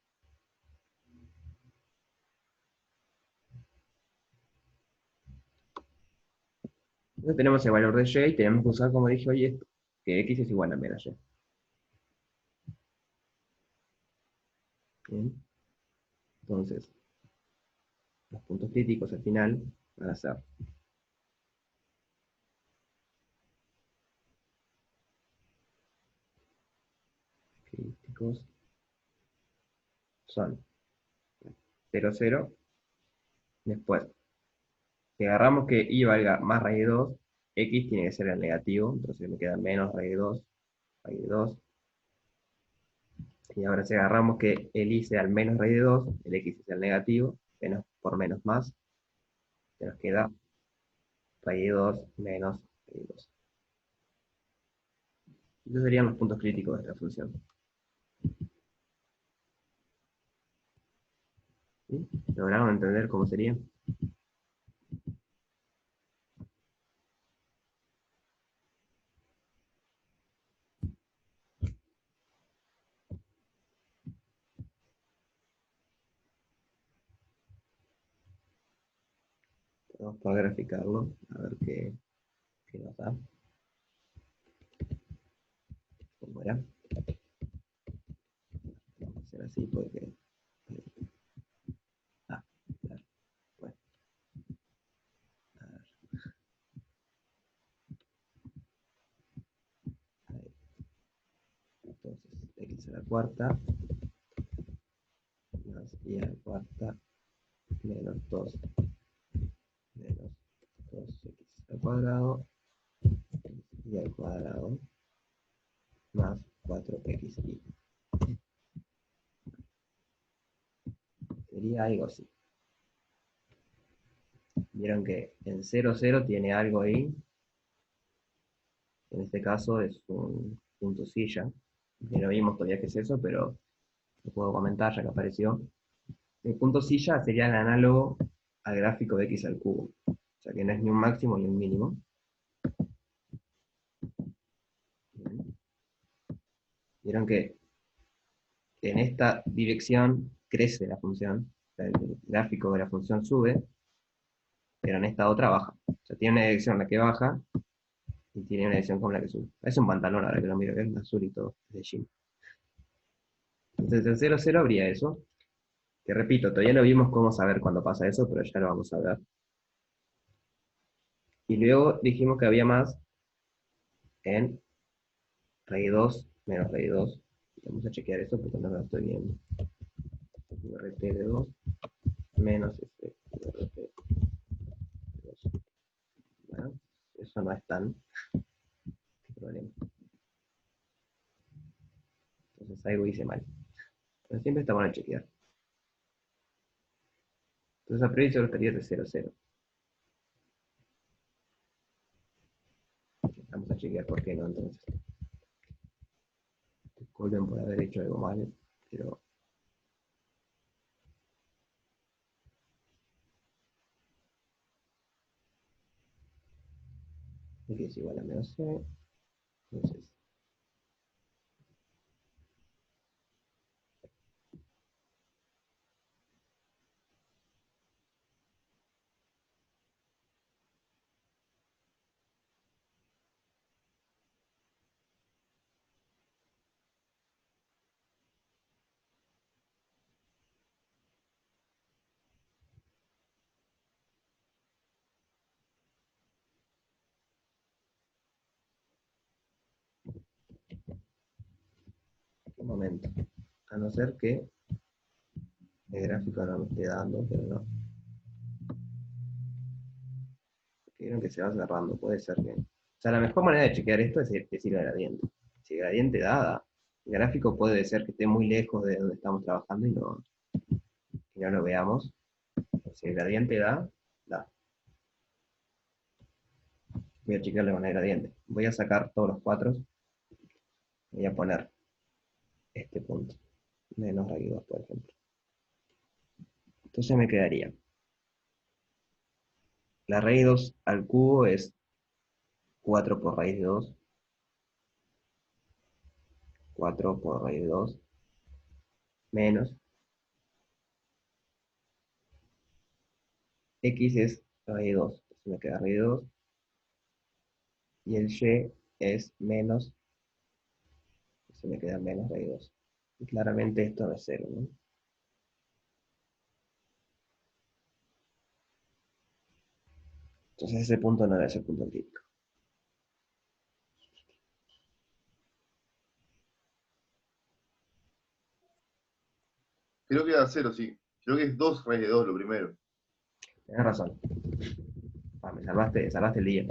Entonces tenemos el valor de y y tenemos que usar, como dije hoy, esto, que x es igual a menos y. Bien. Entonces, los puntos críticos al final van a ser críticos, son 0, 0. Después, si agarramos que y valga más raíz de 2, x tiene que ser el negativo, entonces me queda menos raíz de 2, raíz de 2. Y ahora si agarramos que el y sea el menos raíz de 2, el x es el negativo, menos por menos más, se nos queda raíz de 2 menos raíz de 2. Esos serían los puntos críticos de esta función. ¿Sí? ¿Lograron entender cómo sería? Vamos a graficarlo, a ver qué nos da. ¿Cómo era? Vamos a hacer así porque... Ah, claro. Bueno, a ver. Ahí. Entonces, x a la cuarta más y a la cuarta menos 2 menos 2x al cuadrado y al cuadrado más 4xy. Sería algo así. Vieron que en 0, 0 tiene algo ahí. En este caso es un punto silla. Que no vimos todavía qué es eso, pero lo puedo comentar ya que apareció. El punto silla sería el análogo al gráfico de x al cubo. O sea que no es ni un máximo ni un mínimo. Vieron que en esta dirección crece la función, o sea, el gráfico de la función sube, pero en esta otra baja. O sea, tiene una dirección en la que baja y tiene una dirección con la que sube. Es un pantalón ahora que lo miro, que es azul y todo, es de jean. Entonces en 0, 0 habría eso, que repito, todavía no vimos cómo saber cuándo pasa eso, pero ya lo vamos a ver. Y luego dijimos que había más en raíz 2 menos raíz 2. Vamos a chequear eso porque no lo estoy viendo. URT de 2 menos este URT de 2. Bueno, eso no es tan problema. Entonces algo hice mal. Pero siempre está bueno chequear. Entonces a priori solo estaría de 0, 0. Vamos a chequear por qué no entonces. Disculpen por haber hecho algo mal, pero x es igual a menos c. Entonces, un momento. A no ser que el gráfico no me esté dando, pero no. Vieron que se va cerrando, puede ser que... O sea, la mejor manera de chequear esto es ir al gradiente. Si el gradiente da. El gráfico puede ser que esté muy lejos de donde estamos trabajando y no lo veamos. Si el gradiente da. Voy a chequearle con el gradiente. Voy a sacar todos los 4. Voy a poner este punto. Menos raíz 2, por ejemplo. Entonces me quedaría. La raíz 2 al cubo es 4 por raíz de 2. 4 por raíz de 2. Menos. X es raíz de 2. Entonces me queda raíz de 2. Y el y es menos. Entonces me queda menos raíz de 2. Y claramente esto no es 0, ¿no? Entonces ese punto no debe ser punto crítico. Creo que da 0, sí. Creo que es 2 raíz de 2 lo primero. Tienes razón. Me salvaste el día.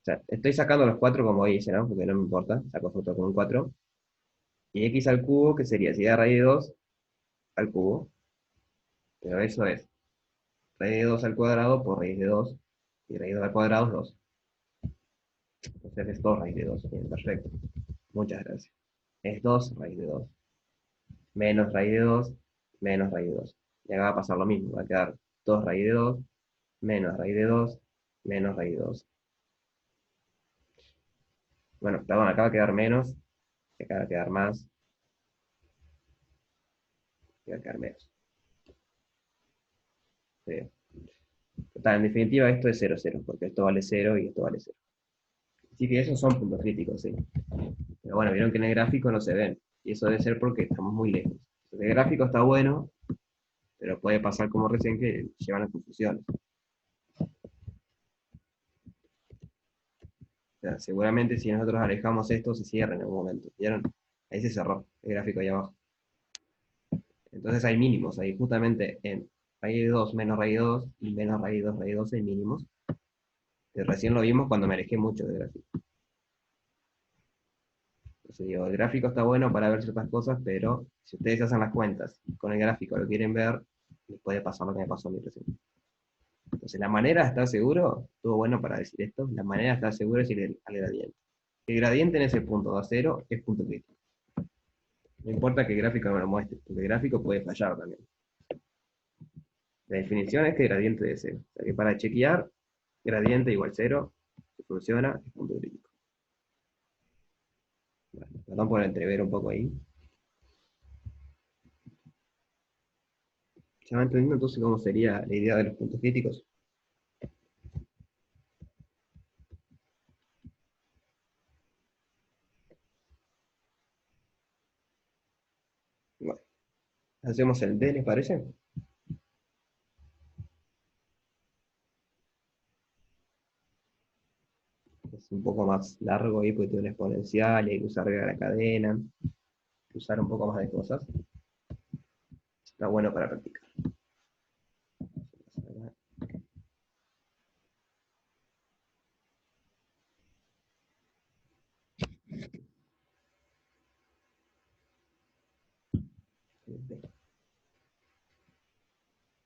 O sea, estoy sacando los 4 como hice, ¿no? Porque no me importa. Saco foto con un 4. Y x al cubo, que sería si da raíz de 2 al cubo. Pero eso es raíz de 2 al cuadrado por raíz de 2, y raíz de 2 al cuadrado es 2. Entonces es 2 raíz de 2. Bien, perfecto. Muchas gracias. Es 2 raíz de 2. Menos raíz de 2, menos raíz de 2. Y acá va a pasar lo mismo. Va a quedar 2 raíz de 2, menos raíz de 2, menos raíz de 2. Bueno, perdón, acá va a quedar menos, acá va a quedar más, y va a quedar menos. Sí. Total, en definitiva esto es 0, 0, porque esto vale 0 y esto vale 0. Así que esos son puntos críticos, sí. Pero bueno, vieron que en el gráfico no se ven. Y eso debe ser porque estamos muy lejos. El gráfico está bueno, pero puede pasar como recién que llevan a confusiones. O sea, seguramente si nosotros alejamos esto, se cierra en algún momento. ¿Vieron? Ahí se cerró el gráfico ahí abajo. Entonces hay mínimos ahí, justamente en raíz de 2 menos raíz de 2 y menos raíz de 2 hay mínimos. Que recién lo vimos cuando me alejé mucho del gráfico. Entonces digo, el gráfico está bueno para ver ciertas cosas, pero si ustedes hacen las cuentas y con el gráfico lo quieren ver, les puede pasar lo que me pasó a mí recién. Entonces la manera de estar seguro, estuvo bueno para decir esto, la manera de estar seguro es ir al gradiente. El gradiente en ese punto da 0 es punto crítico. No importa que el gráfico me lo muestre, porque el gráfico puede fallar también. La definición es que gradiente de 0. O sea que para chequear, gradiente igual 0, si funciona, es punto crítico. Bueno, perdón por entrever un poco ahí. ¿Ya van entendiendo entonces cómo sería la idea de los puntos críticos? Bueno, hacemos el D, ¿les parece? Es un poco más largo ahí porque tiene una exponencial y hay que usar regla de la cadena, usar un poco más de cosas. Está bueno para practicar.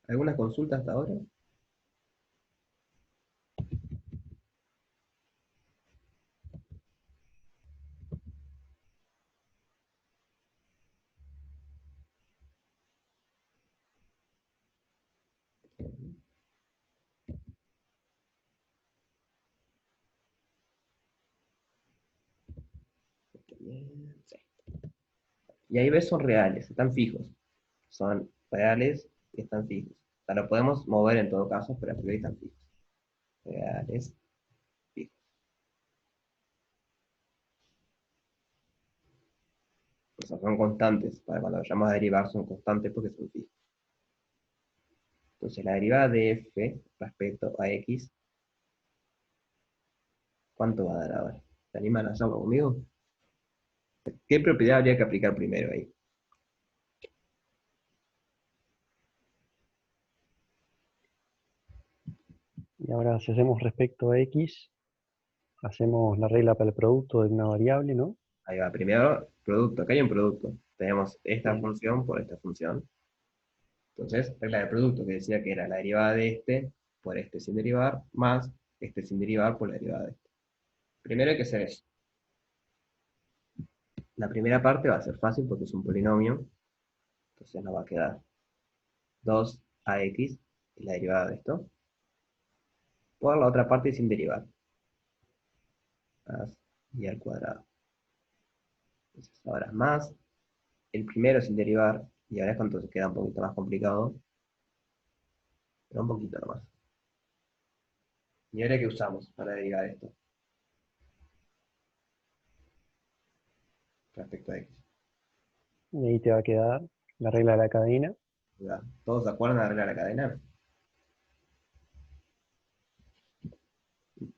¿Alguna consulta hasta ahora? Sí. Y ahí ves son reales, están fijos. Son reales y están fijos. O sea, lo podemos mover en todo caso, pero a priori están fijos. Reales, fijos. O sea, son constantes. Para cuando vayamos a derivar son constantes porque son fijos. Entonces la derivada de f respecto a x, ¿cuánto va a dar ahora? ¿Se animan a hacerlo conmigo? ¿Qué propiedad habría que aplicar primero ahí? Y ahora si hacemos respecto a x, hacemos la regla para el producto de una variable, ¿no? Ahí va, primero, producto. Acá hay un producto. Tenemos esta Bien. función por esta función. Entonces, regla de producto que decía que era la derivada de este por este sin derivar, más este sin derivar por la derivada de este. Primero hay que hacer eso. La primera parte va a ser fácil porque es un polinomio. Entonces nos va a quedar 2ax, y la derivada de esto, por la otra parte sin derivar. Más y al cuadrado. Entonces ahora más, el primero sin derivar, y ahora es cuando se queda un poquito más complicado, pero un poquito nomás. ¿Y ahora qué usamos para derivar esto? Respecto a x. Y ahí te va a quedar la regla de la cadena. ¿Verdad? ¿Todos de acuerdo en la regla de la cadena?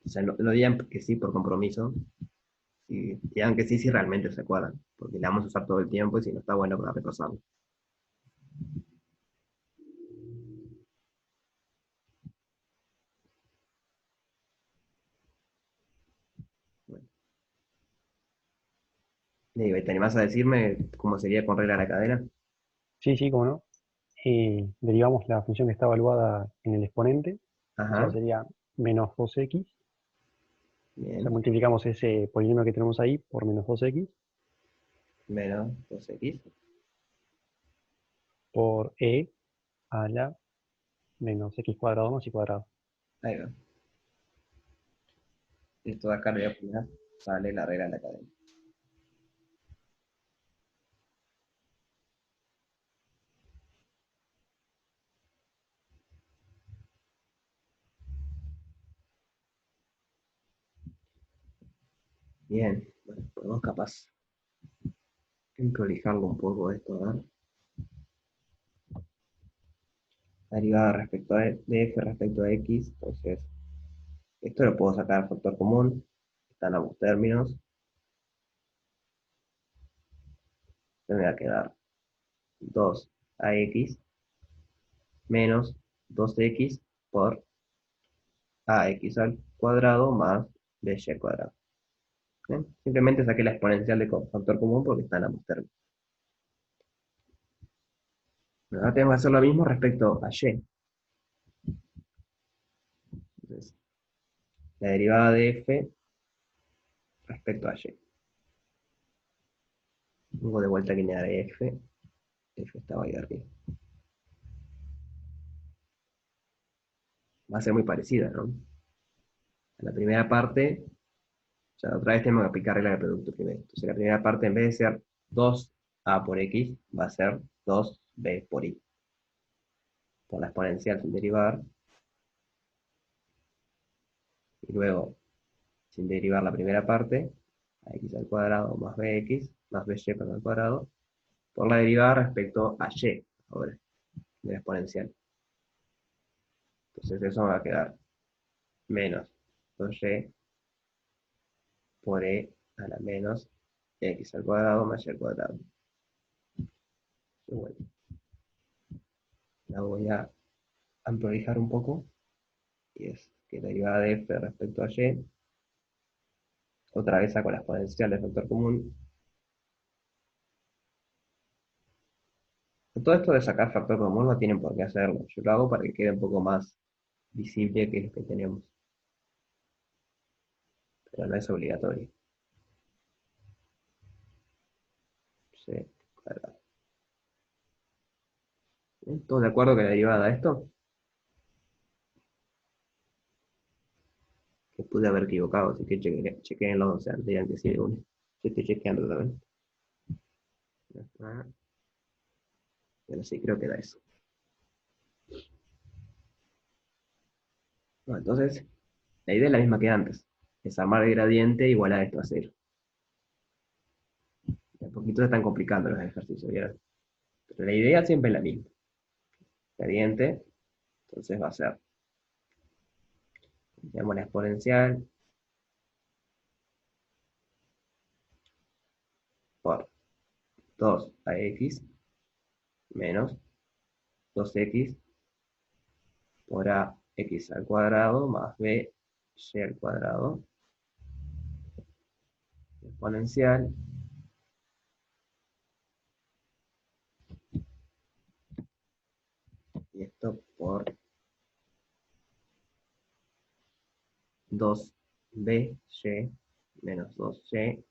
O sea, no digan que sí por compromiso, y digan que sí si realmente se acuerdan, porque la vamos a usar todo el tiempo y si no está bueno para repasarlo. Bueno. Digo, ¿te animás a decirme cómo sería con regla de la cadena? Sí, sí, cómo no. derivamos la función que está evaluada en el exponente, o sea, Ajá, sería menos 2x. O sea, bien. multiplicamos ese polinomio que tenemos ahí por menos 2x Menos 2x. por a la menos x cuadrado más y cuadrado. Ahí va. Esto de acá le voy a poner, sale la regla de la cadena. Bien, bueno, podemos capaz prolijarlo un poco esto, a ver. La derivada respecto a de f respecto a x, entonces esto lo puedo sacar a factor común, están ambos términos, me va a quedar 2ax menos 2x por ax al cuadrado más by al cuadrado. ¿Bien? Simplemente saqué la exponencial de factor común porque están ambos términos. Ahora tenemos que hacer lo mismo respecto a y. Entonces, la derivada de f respecto a y. Pongo de vuelta lineal de f. F estaba ahí arriba. Va a ser muy parecida, ¿no? En la primera parte, ya otra vez tenemos que aplicar regla de producto primero. Entonces la primera parte, en vez de ser 2a por x, va a ser 2b por y. Por la exponencial sin derivar. Y luego, sin derivar la primera parte, x al cuadrado más bx, más by al cuadrado, por la derivada respecto a y, ahora, de la exponencial. Entonces eso me va a quedar menos 2y por e a la menos x al cuadrado más y al cuadrado. Y bueno, la voy a amplificar un poco, y es que la derivada de f respecto a y, otra vez saco la exponencial del factor común. Todo esto de sacar factor común no tienen por qué hacerlo. Yo lo hago para que quede un poco más visible que es lo que tenemos. Pero no es obligatorio. Sí, cuadrado. ¿Bien? ¿Todos de acuerdo que la derivada de esto? Que pude haber equivocado, así que chequeenlo, o sea, digan que sí de uno. Yo estoy chequeando también. Pero sí, creo que da eso. Bueno, entonces, la idea es la misma que antes. Desarmar el gradiente igual a esto a cero. Un poquito se están complicando los ejercicios, ¿vieron? Pero la idea siempre es la misma. Gradiente, entonces va a ser, tenemos la exponencial por 2ax menos 2x por ax al cuadrado más b y al cuadrado exponencial y esto por 2by menos 2y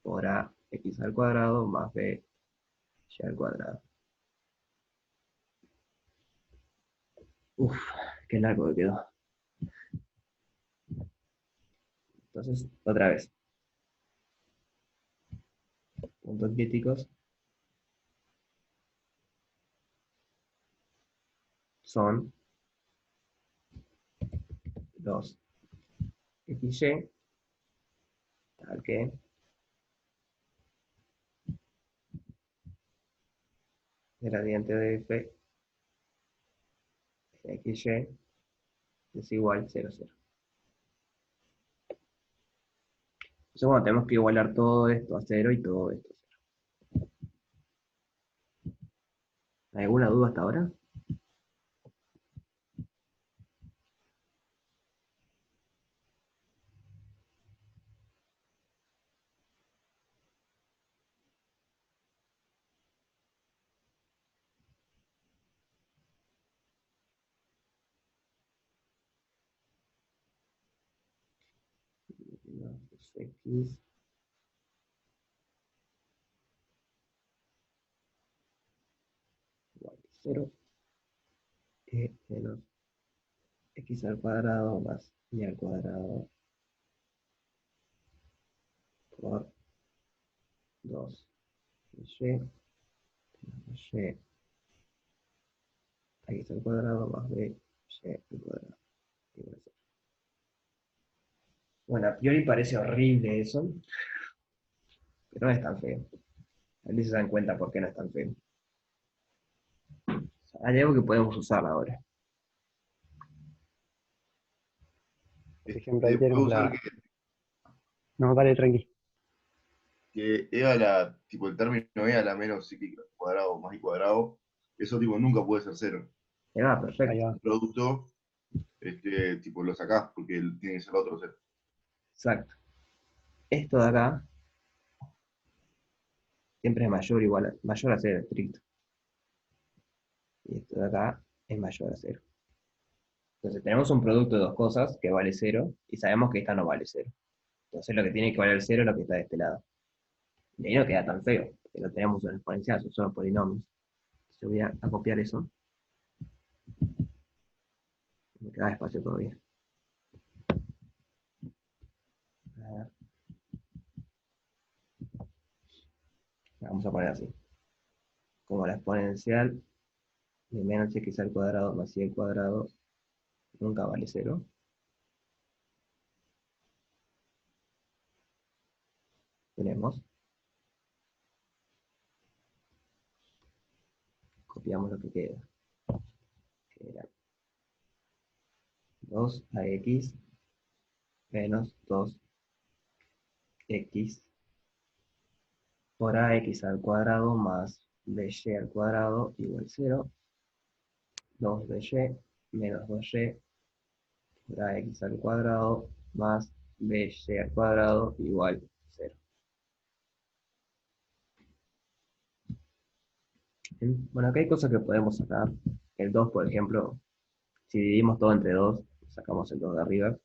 por ax al cuadrado más b y al cuadrado. Uf, qué largo que quedó. Entonces, otra vez, puntos críticos son los xy, tal que gradiente de f de xy es igual 0, 0. Entonces, bueno, tenemos que igualar todo esto a 0 y todo esto a 0. ¿Hay alguna duda hasta ahora? más x igual a 0, y menos x al cuadrado más y al cuadrado por 2 y y x al cuadrado más b y al cuadrado igual a 0. Bueno, a priori parece horrible eso, pero no es tan feo. A ver si se dan cuenta por qué no es tan feo. O sea, hay algo que podemos usar ahora. Por ejemplo, ahí tenemos Puedo usar la... No, dale, tranqui. que e a la, tipo el término e a la menos x cuadrado más y cuadrado, eso tipo nunca puede ser cero. Va, Ahí perfecto. va. El producto, tipo lo sacás porque tiene que ser otro cero. Exacto. Esto de acá siempre es mayor o igual mayor a 0 estricto. Y esto de acá es mayor a 0. Entonces tenemos un producto de dos cosas que vale 0 y sabemos que esta no vale 0. Entonces lo que tiene que valer 0 es lo que está de este lado. Y ahí no queda tan feo, porque lo tenemos en exponencial, son solo polinomios. Entonces voy a copiar eso. Me queda espacio todavía. A ver, vamos a poner así. Como la exponencial de menos x al cuadrado más y al cuadrado nunca vale 0. Tenemos, copiamos lo que queda, que era 2ax menos 2x por ax al cuadrado más by al cuadrado igual 0, 2by menos 2y por ax al cuadrado más by al cuadrado igual 0. Bueno, acá hay cosas que podemos sacar. El 2, por ejemplo, si dividimos todo entre 2, sacamos el 2 de arriba.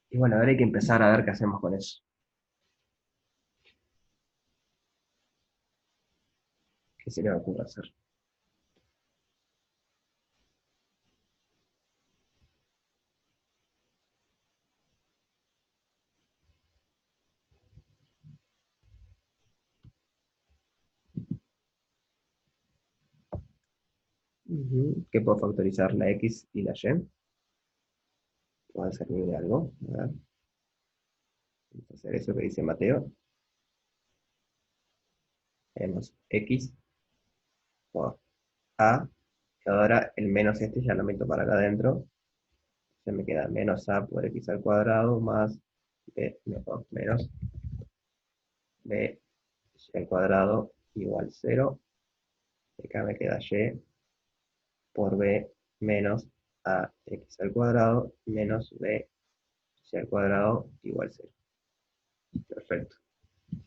Y bueno, ahora hay que empezar a ver qué hacemos con eso. ¿Qué se le ocurre hacer? ¿Qué puedo factorizar? La x y la y. Puede servir de algo. A ver, vamos a hacer eso que dice Mateo. Tenemos x por a. Y ahora el menos este ya lo meto para acá adentro. Se me queda menos a por x al cuadrado más b, mejor, menos b al cuadrado igual 0. Acá me queda y por b menos a x al cuadrado menos b al cuadrado igual 0. Perfecto.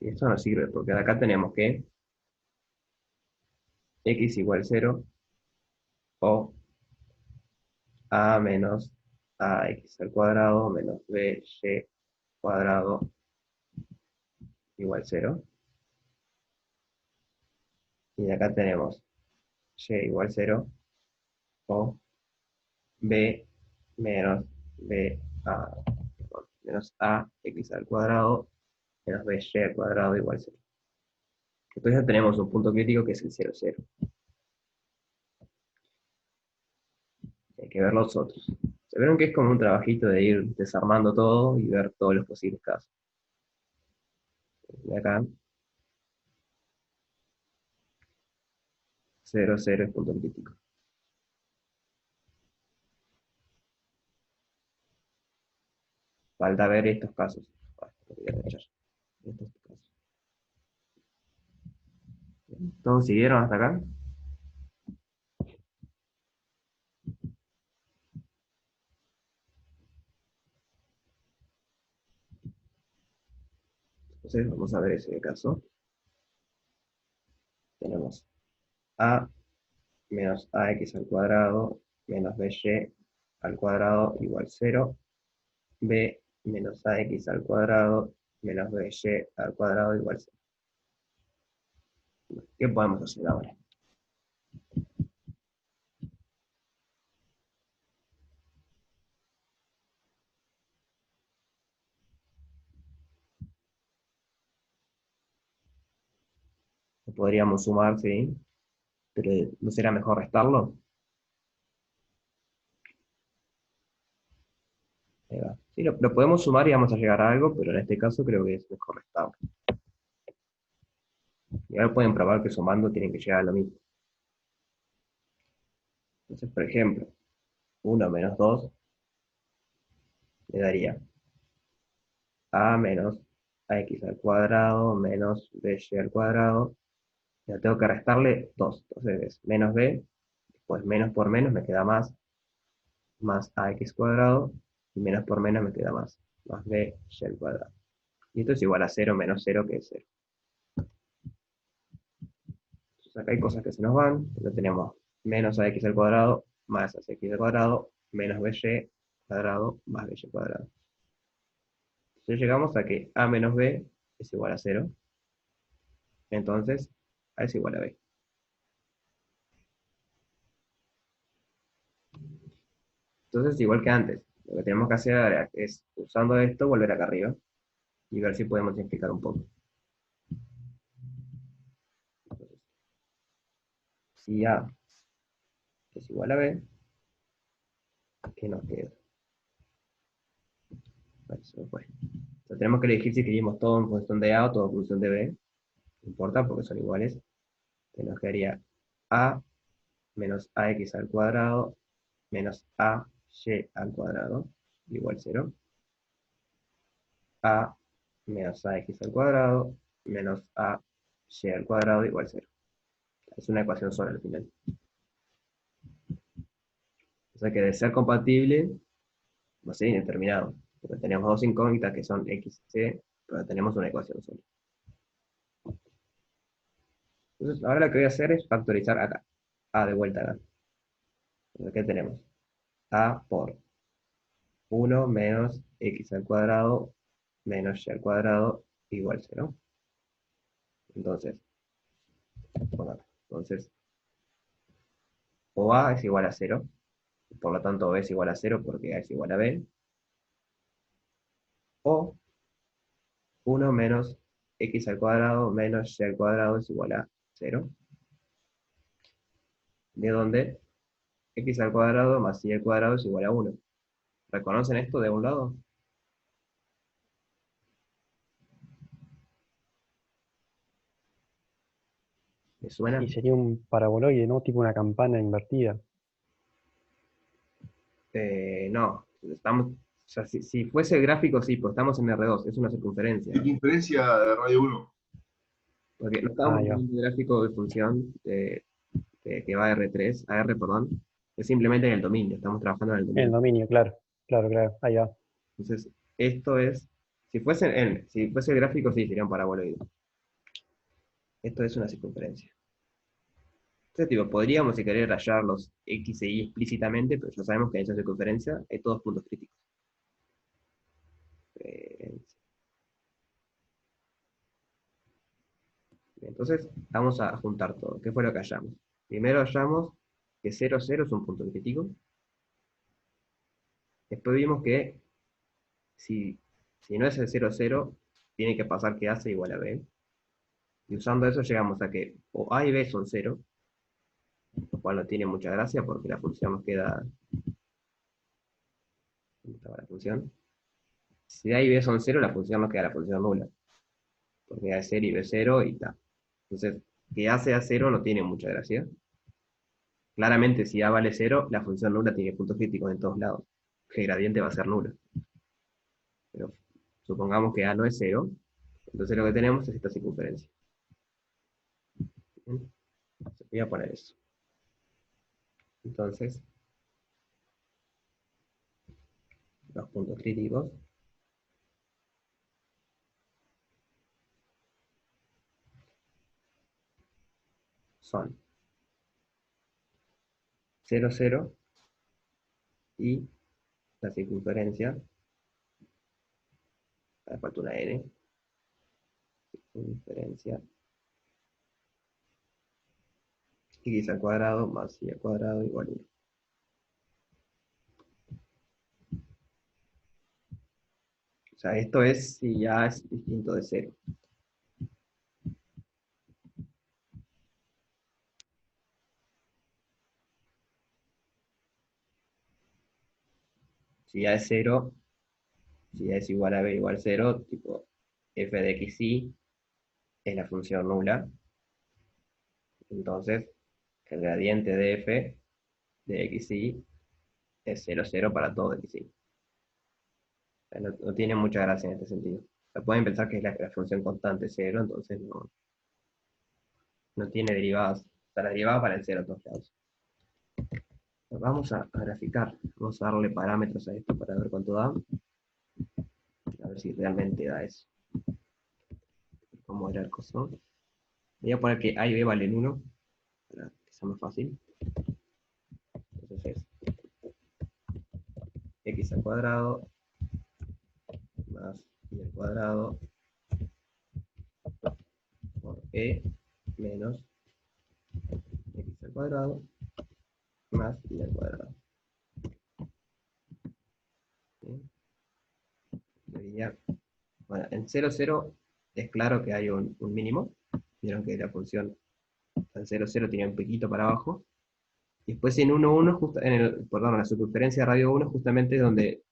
Y esto nos sirve porque de acá tenemos que x igual 0 o a menos ax al cuadrado menos by cuadrado igual 0. Y de acá tenemos y igual 0 o b menos b a, menos a x al cuadrado menos by al cuadrado igual 0. Entonces ya tenemos un punto crítico que es el 0, 0. Hay que ver los otros. Se vieron que es como un trabajito de ir desarmando todo y ver todos los posibles casos. De acá, 0, 0 es punto crítico. Falta ver estos casos. Voy a rechazar estos casos. ¿Todos siguieron hasta acá? Entonces vamos a ver ese caso. Tenemos a menos ax al cuadrado menos by al cuadrado igual 0, b menos ax al cuadrado menos by al cuadrado igual 0. ¿Qué podemos hacer ahora? Lo podríamos sumar, sí, pero ¿no será mejor restarlo? Ahí va. Sí, lo podemos sumar y vamos a llegar a algo, pero en este caso creo que es mejor restarlo. Y ahora pueden probar que sumando tienen que llegar a lo mismo. Entonces, por ejemplo, 1 menos 2 le daría a menos ax al cuadrado menos by al cuadrado. Ya tengo que restarle 2. Entonces es menos b, después menos por menos me queda más ax cuadrado, y menos por menos me queda más b al cuadrado. Y esto es igual a 0 menos 0, que es 0. Entonces acá hay cosas que se nos van. Entonces tenemos menos ax al cuadrado más ax al cuadrado menos by cuadrado más by cuadrado. Entonces llegamos a que a menos b es igual a 0. Entonces a es igual a b. Entonces, igual que antes, lo que tenemos que hacer ahora es, usando esto, volver acá arriba y ver si podemos simplificar un poco. Entonces, si a es igual a b, ¿qué nos queda? Bueno, se me fue. Entonces, tenemos que elegir si queríamos todo en función de a o todo en función de b. No importa porque son iguales. Entonces nos quedaría a menos ax al cuadrado menos a y al cuadrado igual 0. A menos ax al cuadrado menos a y al cuadrado igual 0. Es una ecuación sola al final. O sea que de ser compatible va a ser indeterminado. Porque tenemos dos incógnitas que son x y c, pero tenemos una ecuación sola. Entonces, ahora lo que voy a hacer es factorizar acá. A de vuelta acá. Entonces, ¿qué tenemos? A por 1 menos x al cuadrado menos y al cuadrado igual 0. Entonces, bueno, entonces, o a es igual a 0, por lo tanto b es igual a 0 porque a es igual a b, o 1 menos x al cuadrado menos y al cuadrado es igual a 0, de donde x al cuadrado más y al cuadrado es igual a 1. ¿Reconocen esto de un lado? ¿Me suena? Y sería un paraboloide, ¿no? Tipo una campana invertida. No, estamos, o sea, si fuese el gráfico, sí, pues estamos en R2, es una circunferencia. Circunferencia de radio 1. Porque no Ah, estamos ya. viendo un gráfico de función que va a R3, a R, perdón, es simplemente en el dominio, estamos trabajando en el En el dominio. dominio, claro. Claro, claro. Ahí va. Entonces, esto es, si fuese el gráfico, sí, sería un paraboloide. Esto es una circunferencia. Entonces, tipo, podríamos, si querer, rayar los X e Y explícitamente, pero ya sabemos que en esa circunferencia hay todos puntos críticos. Eh, Entonces, vamos a juntar todo. ¿Qué fue lo que hallamos? Primero hallamos que 0, 0 es un punto crítico. Después vimos que si no es el 0, 0, tiene que pasar que A sea igual a B. Y usando eso llegamos a que o A y B son 0, lo cual no tiene mucha gracia porque la función nos queda... ¿Dónde estaba la función? Si A y B son 0, la función nos queda la función nula. Porque A es 0 y B es 0 y tal. Entonces, que A sea 0 no tiene mucha gracia. Claramente, si A vale 0, la función nula tiene puntos críticos en todos lados. El gradiente va a ser nulo. Pero supongamos que A no es 0, entonces lo que tenemos es esta circunferencia. Bien, voy a poner eso. Entonces, los puntos críticos son 0, 0, y la circunferencia, me falta una n, circunferencia x al cuadrado más y al cuadrado igual 1. O sea, esto es si ya es distinto de 0. Si ya es 0, si ya es igual a b igual a 0, tipo f de xy es la función nula. Entonces, el gradiente de f de xy es 0, 0 para todo xy. O sea, no tiene mucha gracia en este sentido. O sea, pueden pensar que es la función constante 0, entonces no tiene derivadas. O sea, la derivada para el 0 en todos lados. Vamos a graficar. Vamos a darle parámetros a esto para ver cuánto da. A ver si realmente da eso. ¿Cómo era el coso? Voy a poner que A y B valen 1, para que sea más fácil. Entonces es x al cuadrado más y al cuadrado por e menos x al cuadrado más y al cuadrado. ¿Sí? Bueno, en 0, 0 es claro que hay un mínimo. Vieron que la función en 0, 0 tiene un piquito para abajo. Y después en 1, 1, perdón, la circunferencia de radio 1 justamente es donde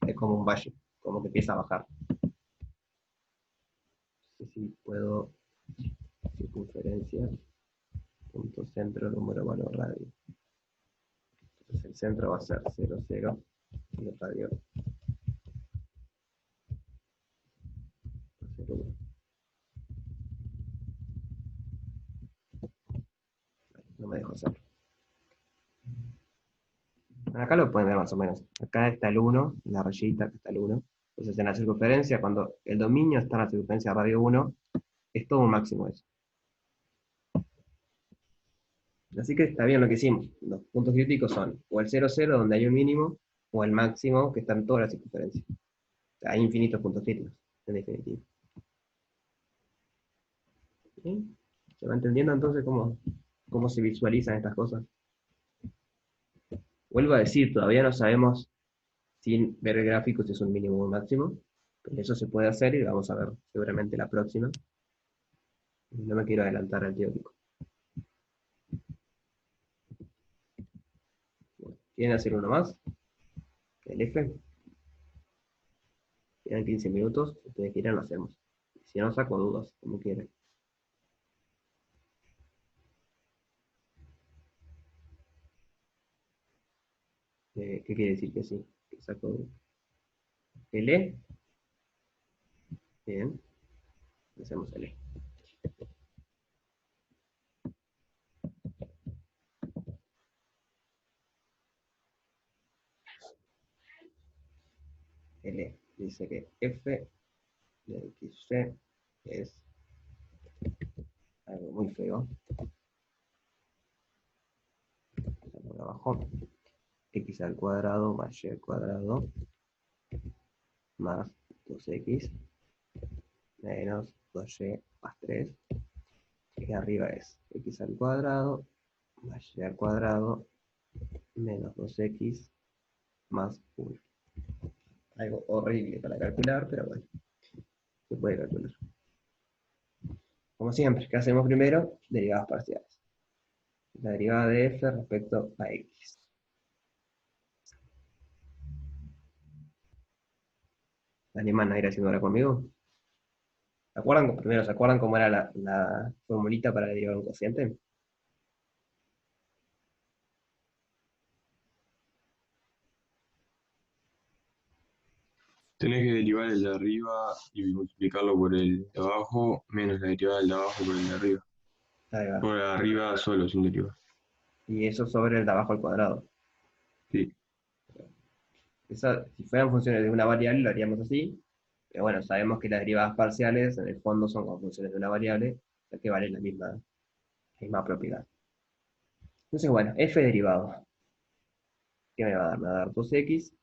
es como un valle, como que empieza a bajar. No sé si puedo, circunferencia, punto centro, número malo, radio. Entonces el centro va a ser 0, 0, y el radio 0, 1. No me dejo hacer. Bueno, acá lo pueden ver más o menos. Acá está el 1, la rayita, acá está el 1. Entonces en la circunferencia, cuando el dominio está en la circunferencia radio 1, es todo un máximo eso. Así que está bien lo que hicimos. Los puntos críticos son o el 0, 0, donde hay un mínimo, o el máximo, que está en toda la circunferencia. O sea, hay infinitos puntos críticos, en definitiva. ¿Sí? ¿Se va entendiendo entonces cómo se visualizan estas cosas? Vuelvo a decir, todavía no sabemos sin ver el gráfico si es un mínimo o un máximo, pero eso se puede hacer y lo vamos a ver seguramente la próxima. No me quiero adelantar al teórico. Bueno, ¿quieren hacer uno más? El F. Quedan 15 minutos, ustedes quieran lo hacemos. Si no, saco dudas, como quieran. ¿Qué quiere decir que sí? Que saco dudas. L. Bien. Hacemos L. L dice que F de XC es algo muy feo. Por abajo. X al cuadrado más Y al cuadrado más 2X menos 2Y más 3. Y arriba es X al cuadrado más Y al cuadrado menos 2X más 1. Algo horrible para calcular, pero bueno, se puede calcular. Como siempre, ¿qué hacemos primero? Derivadas parciales. La derivada de f respecto a x. ¿Alguien a ir haciendo ahora conmigo? ¿Se acuerdan cómo era la formulita para derivar un cociente? Tenés que derivar el de arriba y multiplicarlo por el de abajo, menos la derivada del de abajo por el de arriba. Ahí va. Por el de arriba solo, sin derivar. Y eso sobre el de abajo al cuadrado. Sí. Si fueran funciones de una variable, lo haríamos así. Pero bueno, sabemos que las derivadas parciales en el fondo son como funciones de una variable, ya que valen la misma propiedad. Entonces, bueno, f derivado. ¿Qué me va a dar? Me va a dar 2x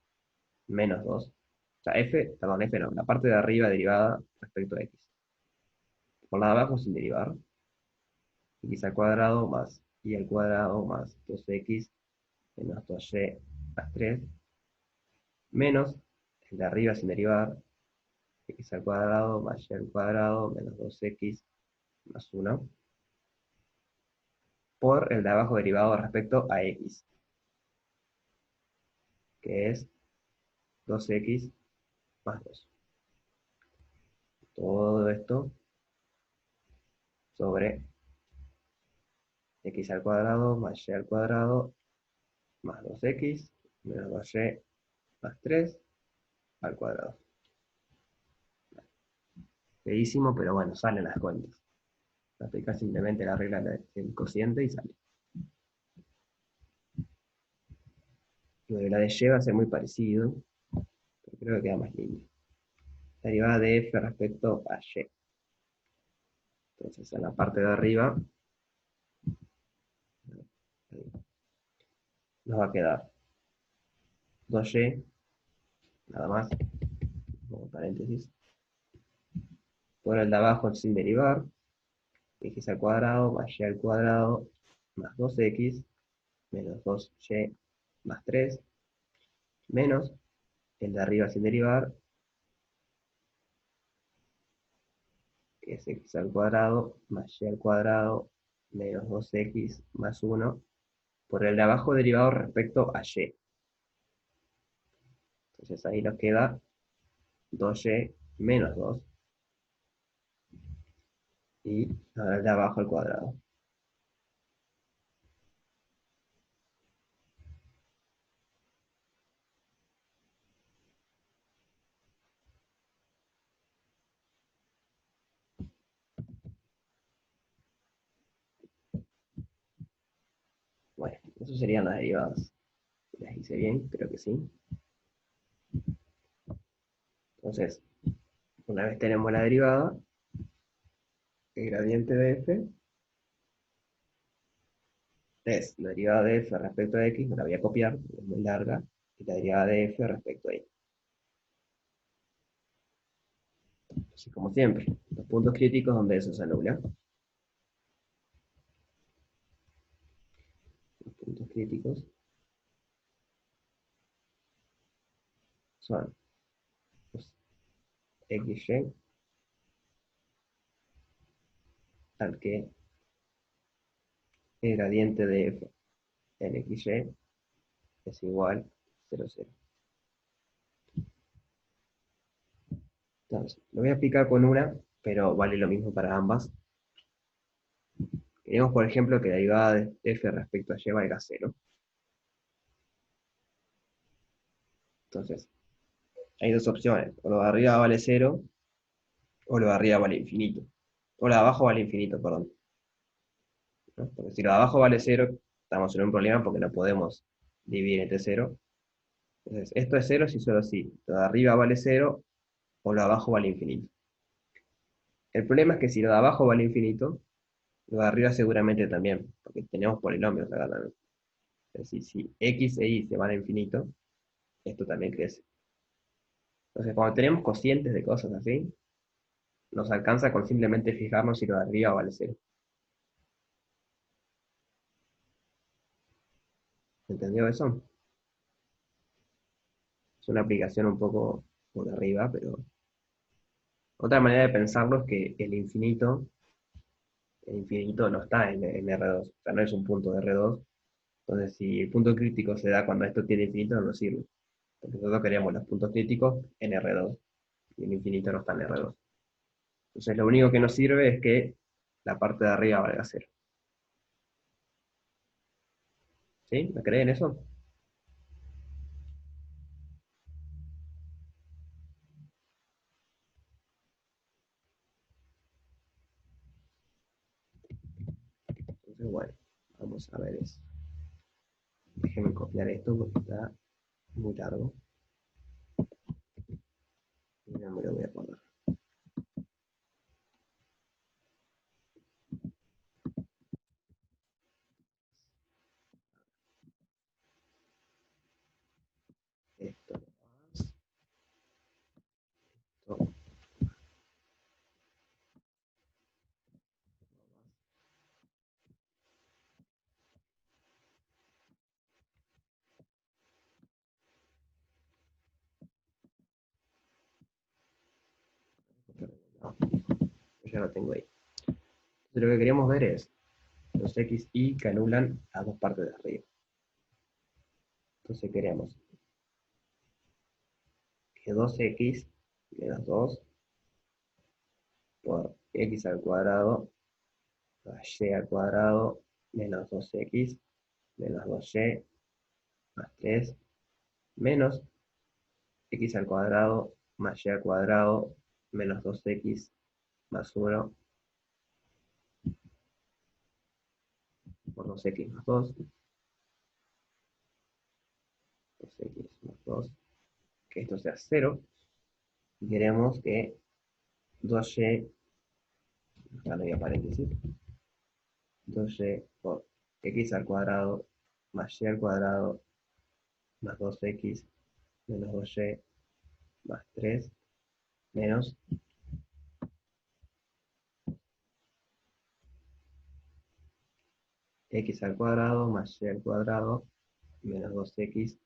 menos 2. O sea, perdón, f no, la parte de arriba derivada respecto a x. Por la de abajo sin derivar, x al cuadrado más y al cuadrado más 2x menos 2y más 3, menos el de arriba sin derivar, x al cuadrado más y al cuadrado menos 2x más 1, por el de abajo derivado respecto a x, que es 2x más 2. Todo esto sobre x al cuadrado más y al cuadrado más 2x menos 2y más 3 al cuadrado. Feísimo, pero bueno, salen las cuentas. Aplicar simplemente la regla del cociente y sale. Lo de la de y va a ser muy parecido, pero creo que queda más lindo. Derivada de f respecto a y. Entonces, en la parte de arriba nos va a quedar 2y, nada más, como paréntesis, por el de abajo sin derivar, x al cuadrado más y al cuadrado más 2x menos 2y más 3, menos el de arriba sin derivar, que es x al cuadrado más y al cuadrado menos 2x más 1, por el de abajo derivado respecto a y. Entonces ahí nos queda 2y menos 2 y ahora el de abajo al cuadrado. Bueno, eso serían las derivadas. ¿Las hice bien? Creo que sí. Entonces, una vez tenemos la derivada, el gradiente de f es la derivada de f respecto a x, me la voy a copiar, es muy larga, y la derivada de f respecto a y. Así como siempre, los puntos críticos donde eso se anula. Los puntos críticos son los xy al que el gradiente de f en xy es igual a 0, 0. Entonces, lo voy a explicar con una, pero vale lo mismo para ambas. Queremos, por ejemplo, que la derivada de f respecto a y valga 0. Entonces, hay dos opciones. O lo de arriba vale 0, o lo de arriba vale infinito. O lo de abajo vale infinito, perdón. ¿No? Porque si lo de abajo vale 0, estamos en un problema porque no podemos dividir entre 0. Entonces, esto es 0 si solo si lo de arriba vale 0, o lo de abajo vale infinito. El problema es que si lo de abajo vale infinito, lo de arriba seguramente también, porque tenemos polinomios acá también. Es decir, si x e y se van a infinito, esto también crece. Entonces, cuando tenemos cocientes de cosas así, nos alcanza con simplemente fijarnos si lo de arriba vale 0. ¿Entendió eso? Es una aplicación un poco por arriba, pero otra manera de pensarlo es que el infinito no está en R2, o sea, no es un punto de R2. Entonces, si el punto crítico se da cuando esto tiene infinito, no nos sirve. Porque nosotros queremos los puntos críticos en R2, y el infinito no está en R2. Entonces, lo único que nos sirve es que la parte de arriba valga 0. ¿Sí? ¿Me creen eso? Entonces, bueno, vamos a ver eso. Déjenme copiar esto porque está muy largo. Y no me lo voy a poner. No, yo ya lo tengo ahí. Entonces lo que queríamos ver es los x, y que anulan las dos partes de arriba. Entonces queremos que 2x menos 2 por x al cuadrado más y al cuadrado menos 2x menos 2y más 3 menos x al cuadrado más y al cuadrado menos 2x más 1 por 2x más 2, 2x más 2, que esto sea 0, y queremos que 2y, acá no había paréntesis, 2y por x al cuadrado más y al cuadrado más 2x menos 2y más 3 menos x al cuadrado más y al cuadrado menos 2x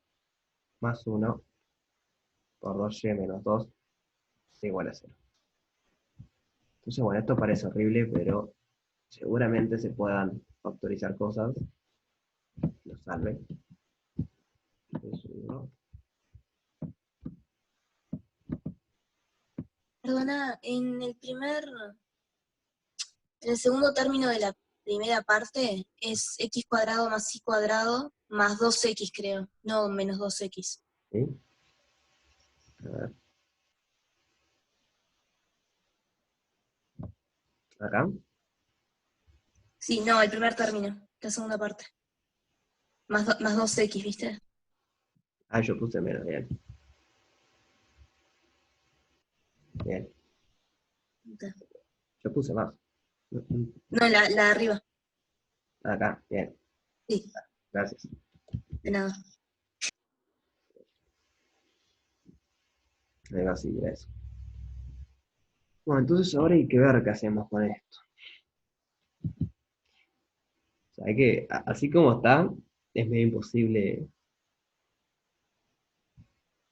más 1 por 2y menos 2 es igual a 0. Entonces, bueno, esto parece horrible, pero seguramente se puedan factorizar cosas. Lo salve. Perdona, en el segundo término de la primera parte es x cuadrado más y cuadrado más 2x, creo, no menos 2x. ¿Sí? A ver. Acá. Sí, no, el primer término, la segunda parte. Más 2x, ¿viste? Ah, yo puse menos, bien. Bien. Yo puse más. No, la de arriba. Acá, bien. Sí, Gracias. de nada. Ahí va a seguir eso. Bueno, entonces ahora hay que ver qué hacemos con esto. O sea, hay que, así como está, es medio imposible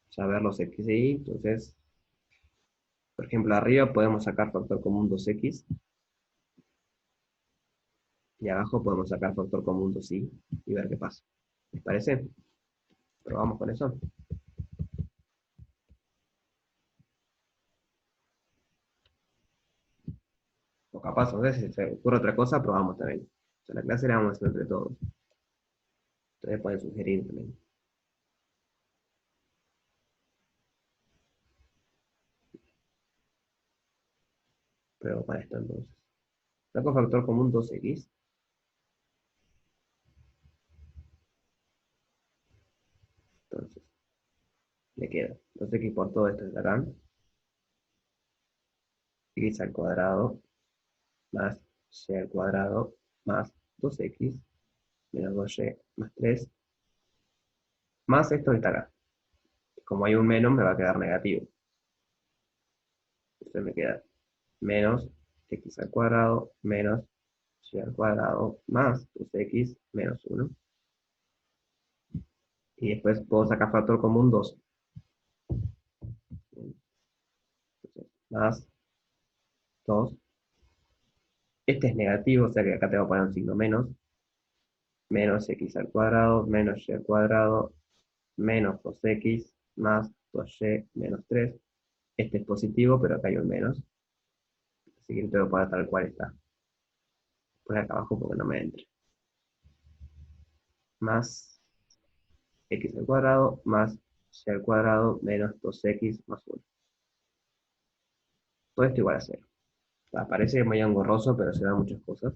saber los x y y. Entonces, por ejemplo, arriba podemos sacar factor común 2x. Y abajo podemos sacar factor común 2y y ver qué pasa. ¿Les parece? ¿Probamos con eso? O capaz, no sé si se ocurre otra cosa, probamos también. O sea, la clase la vamos a hacer entre todos. Ustedes pueden sugerir también. Pero para esto entonces. Saco factor común 2x. Entonces, le queda 2x por todo esto de acá. X al cuadrado más y al cuadrado más 2x menos 2y más 3 más esto que está acá. Como hay un menos, me va a quedar negativo. Entonces me queda menos x al cuadrado menos y al cuadrado más 2x menos 1. Y después puedo sacar factor común 2. Entonces, más 2. Este es negativo, o sea que acá tengo que poner un signo menos. Menos x al cuadrado menos y al cuadrado menos 2x más 2y menos 3. Este es positivo, pero acá hay un menos. Así que lo tengo que poner tal cual está. Por acá abajo porque no me entre. Más x al cuadrado más y al cuadrado menos 2x más 1. Todo esto igual a 0. Parece muy engorroso, pero se dan muchas cosas.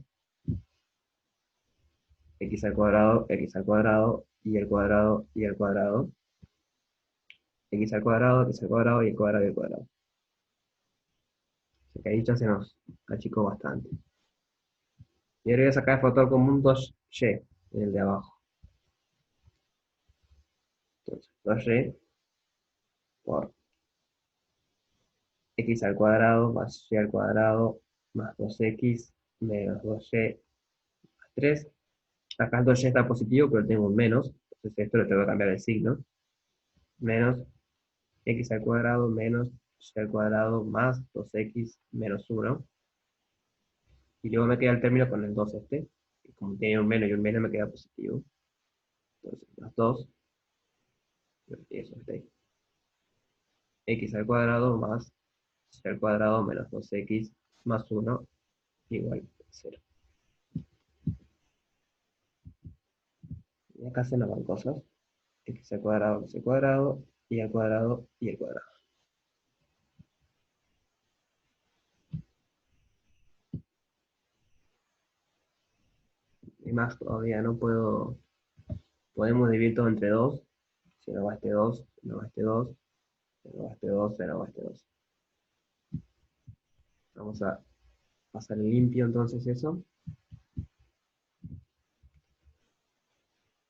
X al cuadrado, y al cuadrado, y al cuadrado. X al cuadrado, x al cuadrado, y el cuadrado, y el cuadrado. O sea que ahí ya se nos achicó bastante. Y ahora voy a sacar el factor común 2y, en el de abajo. Entonces, 2y por x al cuadrado más y al cuadrado más 2x menos 2y más 3. Acá el 2y está positivo, pero tengo un menos. Entonces esto le tengo que cambiar el signo. Menos x al cuadrado menos y al cuadrado más 2x menos 1. Y luego me queda el término con el 2 este. Y como tiene un menos y un menos me queda positivo. Entonces, más 2. Y eso está ahí. X al cuadrado más y al cuadrado menos 2x más 1 igual a 0. Y acá se nos van cosas. X al cuadrado, y al cuadrado y el cuadrado. Y más todavía, no puedo. Podemos dividir todo entre 2. Se nos va este 2, se nos va este 2, se nos va este 2, se nos va este 2. Vamos a pasar limpio entonces eso.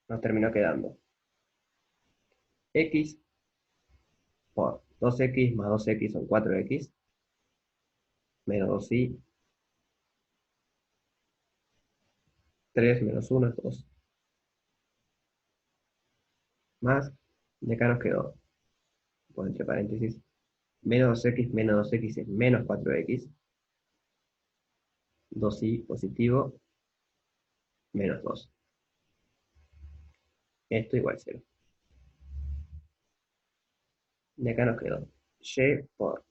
Nos terminó quedando x por 2x más 2x son 4x, menos 2y, 3 menos 1 es 2. Más, de acá nos quedó, por entre paréntesis, menos 2x es menos 4x, 2y positivo, menos 2. Esto igual 0. De acá nos quedó y por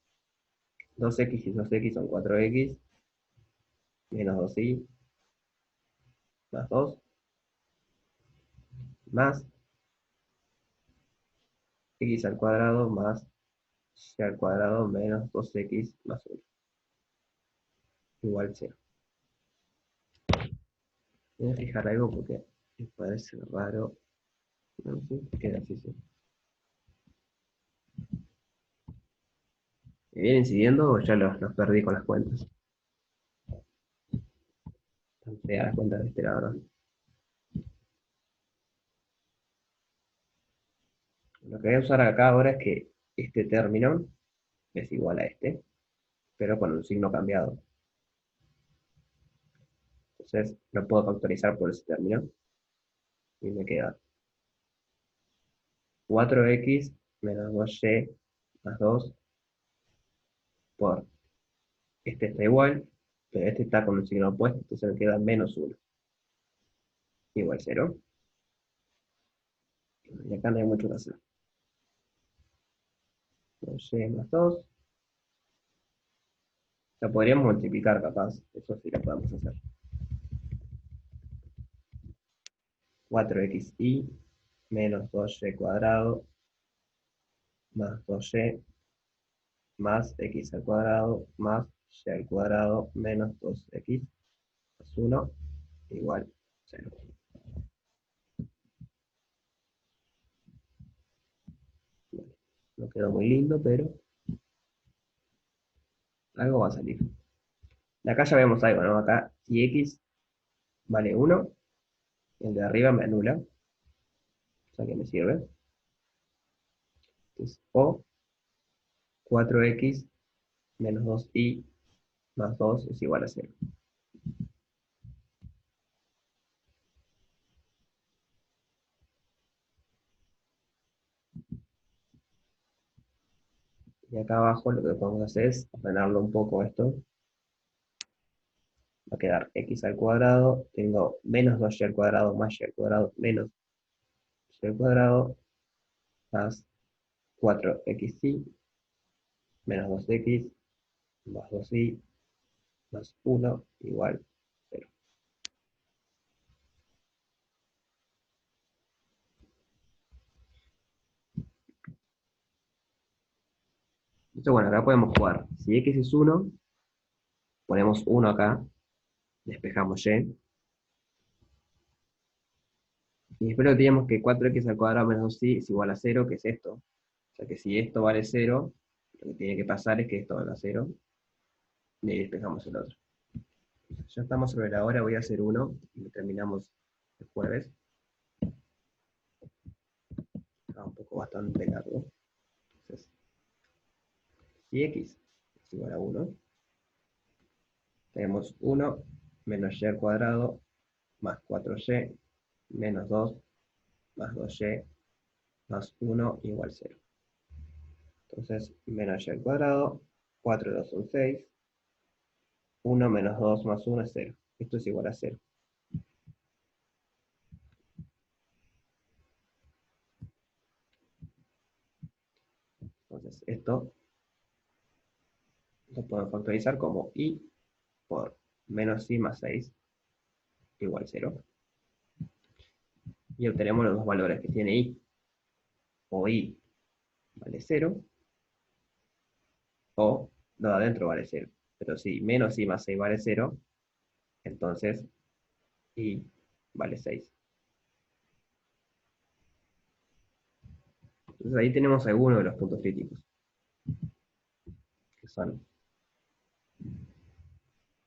2x y 2x son 4x, menos 2y, más 2, más x al cuadrado más y al cuadrado menos 2x más 1, igual 0. Voy a fijar algo porque me parece raro. No sé qué ejercicio. ¿Me vienen siguiendo o ya los perdí con las cuentas? Están feas las cuentas de este lado, ¿no? Lo que voy a usar acá ahora es que este término es igual a este, pero con un signo cambiado. Entonces lo puedo factorizar por ese término. Y me queda 4x menos 2y más 2 por este está igual, pero este está con un signo opuesto, entonces me queda menos 1 igual 0. Y acá no hay mucho que hacer. 2y más 2. La podríamos multiplicar capaz, eso sí lo podemos hacer. 4xy menos 2y cuadrado más 2y más x al cuadrado más y al cuadrado menos 2x más 1 igual 0. Bueno, no quedó muy lindo, pero algo va a salir. De acá ya vemos algo, ¿no? Acá si x vale 1, el de arriba me anula, o sea que me sirve. Entonces, o 4x menos 2y más 2 es igual a 0. Y acá abajo lo que podemos hacer es ordenarlo un poco esto. Va a quedar x al cuadrado, tengo menos 2y al cuadrado más y al cuadrado menos y al cuadrado más 4xy menos 2x más 2y más 1 igual 0. Entonces, bueno, acá podemos jugar. Si x es 1, ponemos 1 acá, despejamos y. Y después lo que tenemos que 4x al cuadrado menos 2y es igual a 0, que es esto. O sea que si esto vale 0, lo que tiene que pasar es que esto valga 0. Y ahí despejamos el otro. Ya estamos sobre la hora, voy a hacer uno y terminamos el jueves. Está un poco bastante largo. Entonces, si x es igual a 1, tenemos 1 menos y al cuadrado más 4y menos 2 más 2y más 1 igual 0. Entonces, menos y al cuadrado, 4 y 2 son 6, 1 menos 2 más 1 es 0. Esto es igual a 0. Entonces, esto lo podemos factorizar como y por menos y más 6 igual 0. Y obtenemos los dos valores que tiene y. O y vale 0, o lo de adentro vale 0. Pero si menos y más 6 vale 0, entonces y vale 6. Entonces ahí tenemos algunos de los puntos críticos, que son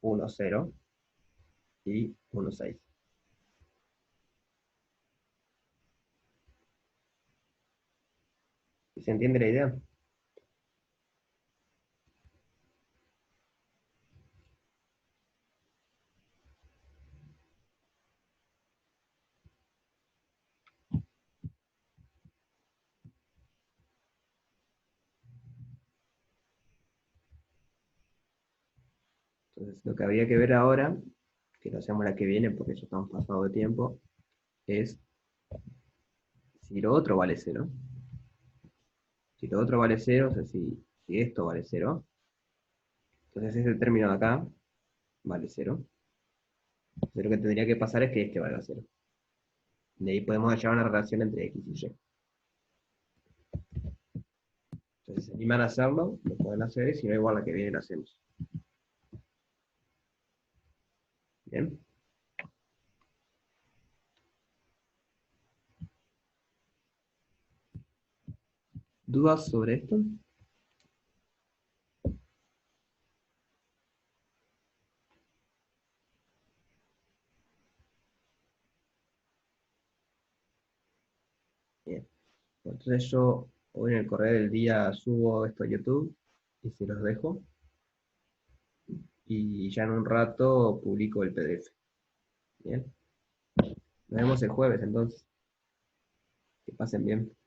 1, 0 y 1, 6. ¿Se entiende la idea? Entonces lo que habría que ver ahora, que lo hacemos la que viene porque ya estamos pasados de tiempo, es si lo otro vale 0. Si lo otro vale 0, o sea, si esto vale 0, entonces este término de acá vale 0. Entonces lo que tendría que pasar es que este valga 0. De ahí podemos hallar una relación entre x y y. Entonces, si se animan a hacerlo, lo pueden hacer, y si no, igual la que viene lo hacemos. Bien. ¿Dudas sobre esto? Bien. Entonces yo hoy en el correo del día subo esto a YouTube y se los dejo. Y ya en un rato publico el PDF. Bien. Nos vemos el jueves entonces. Que pasen bien.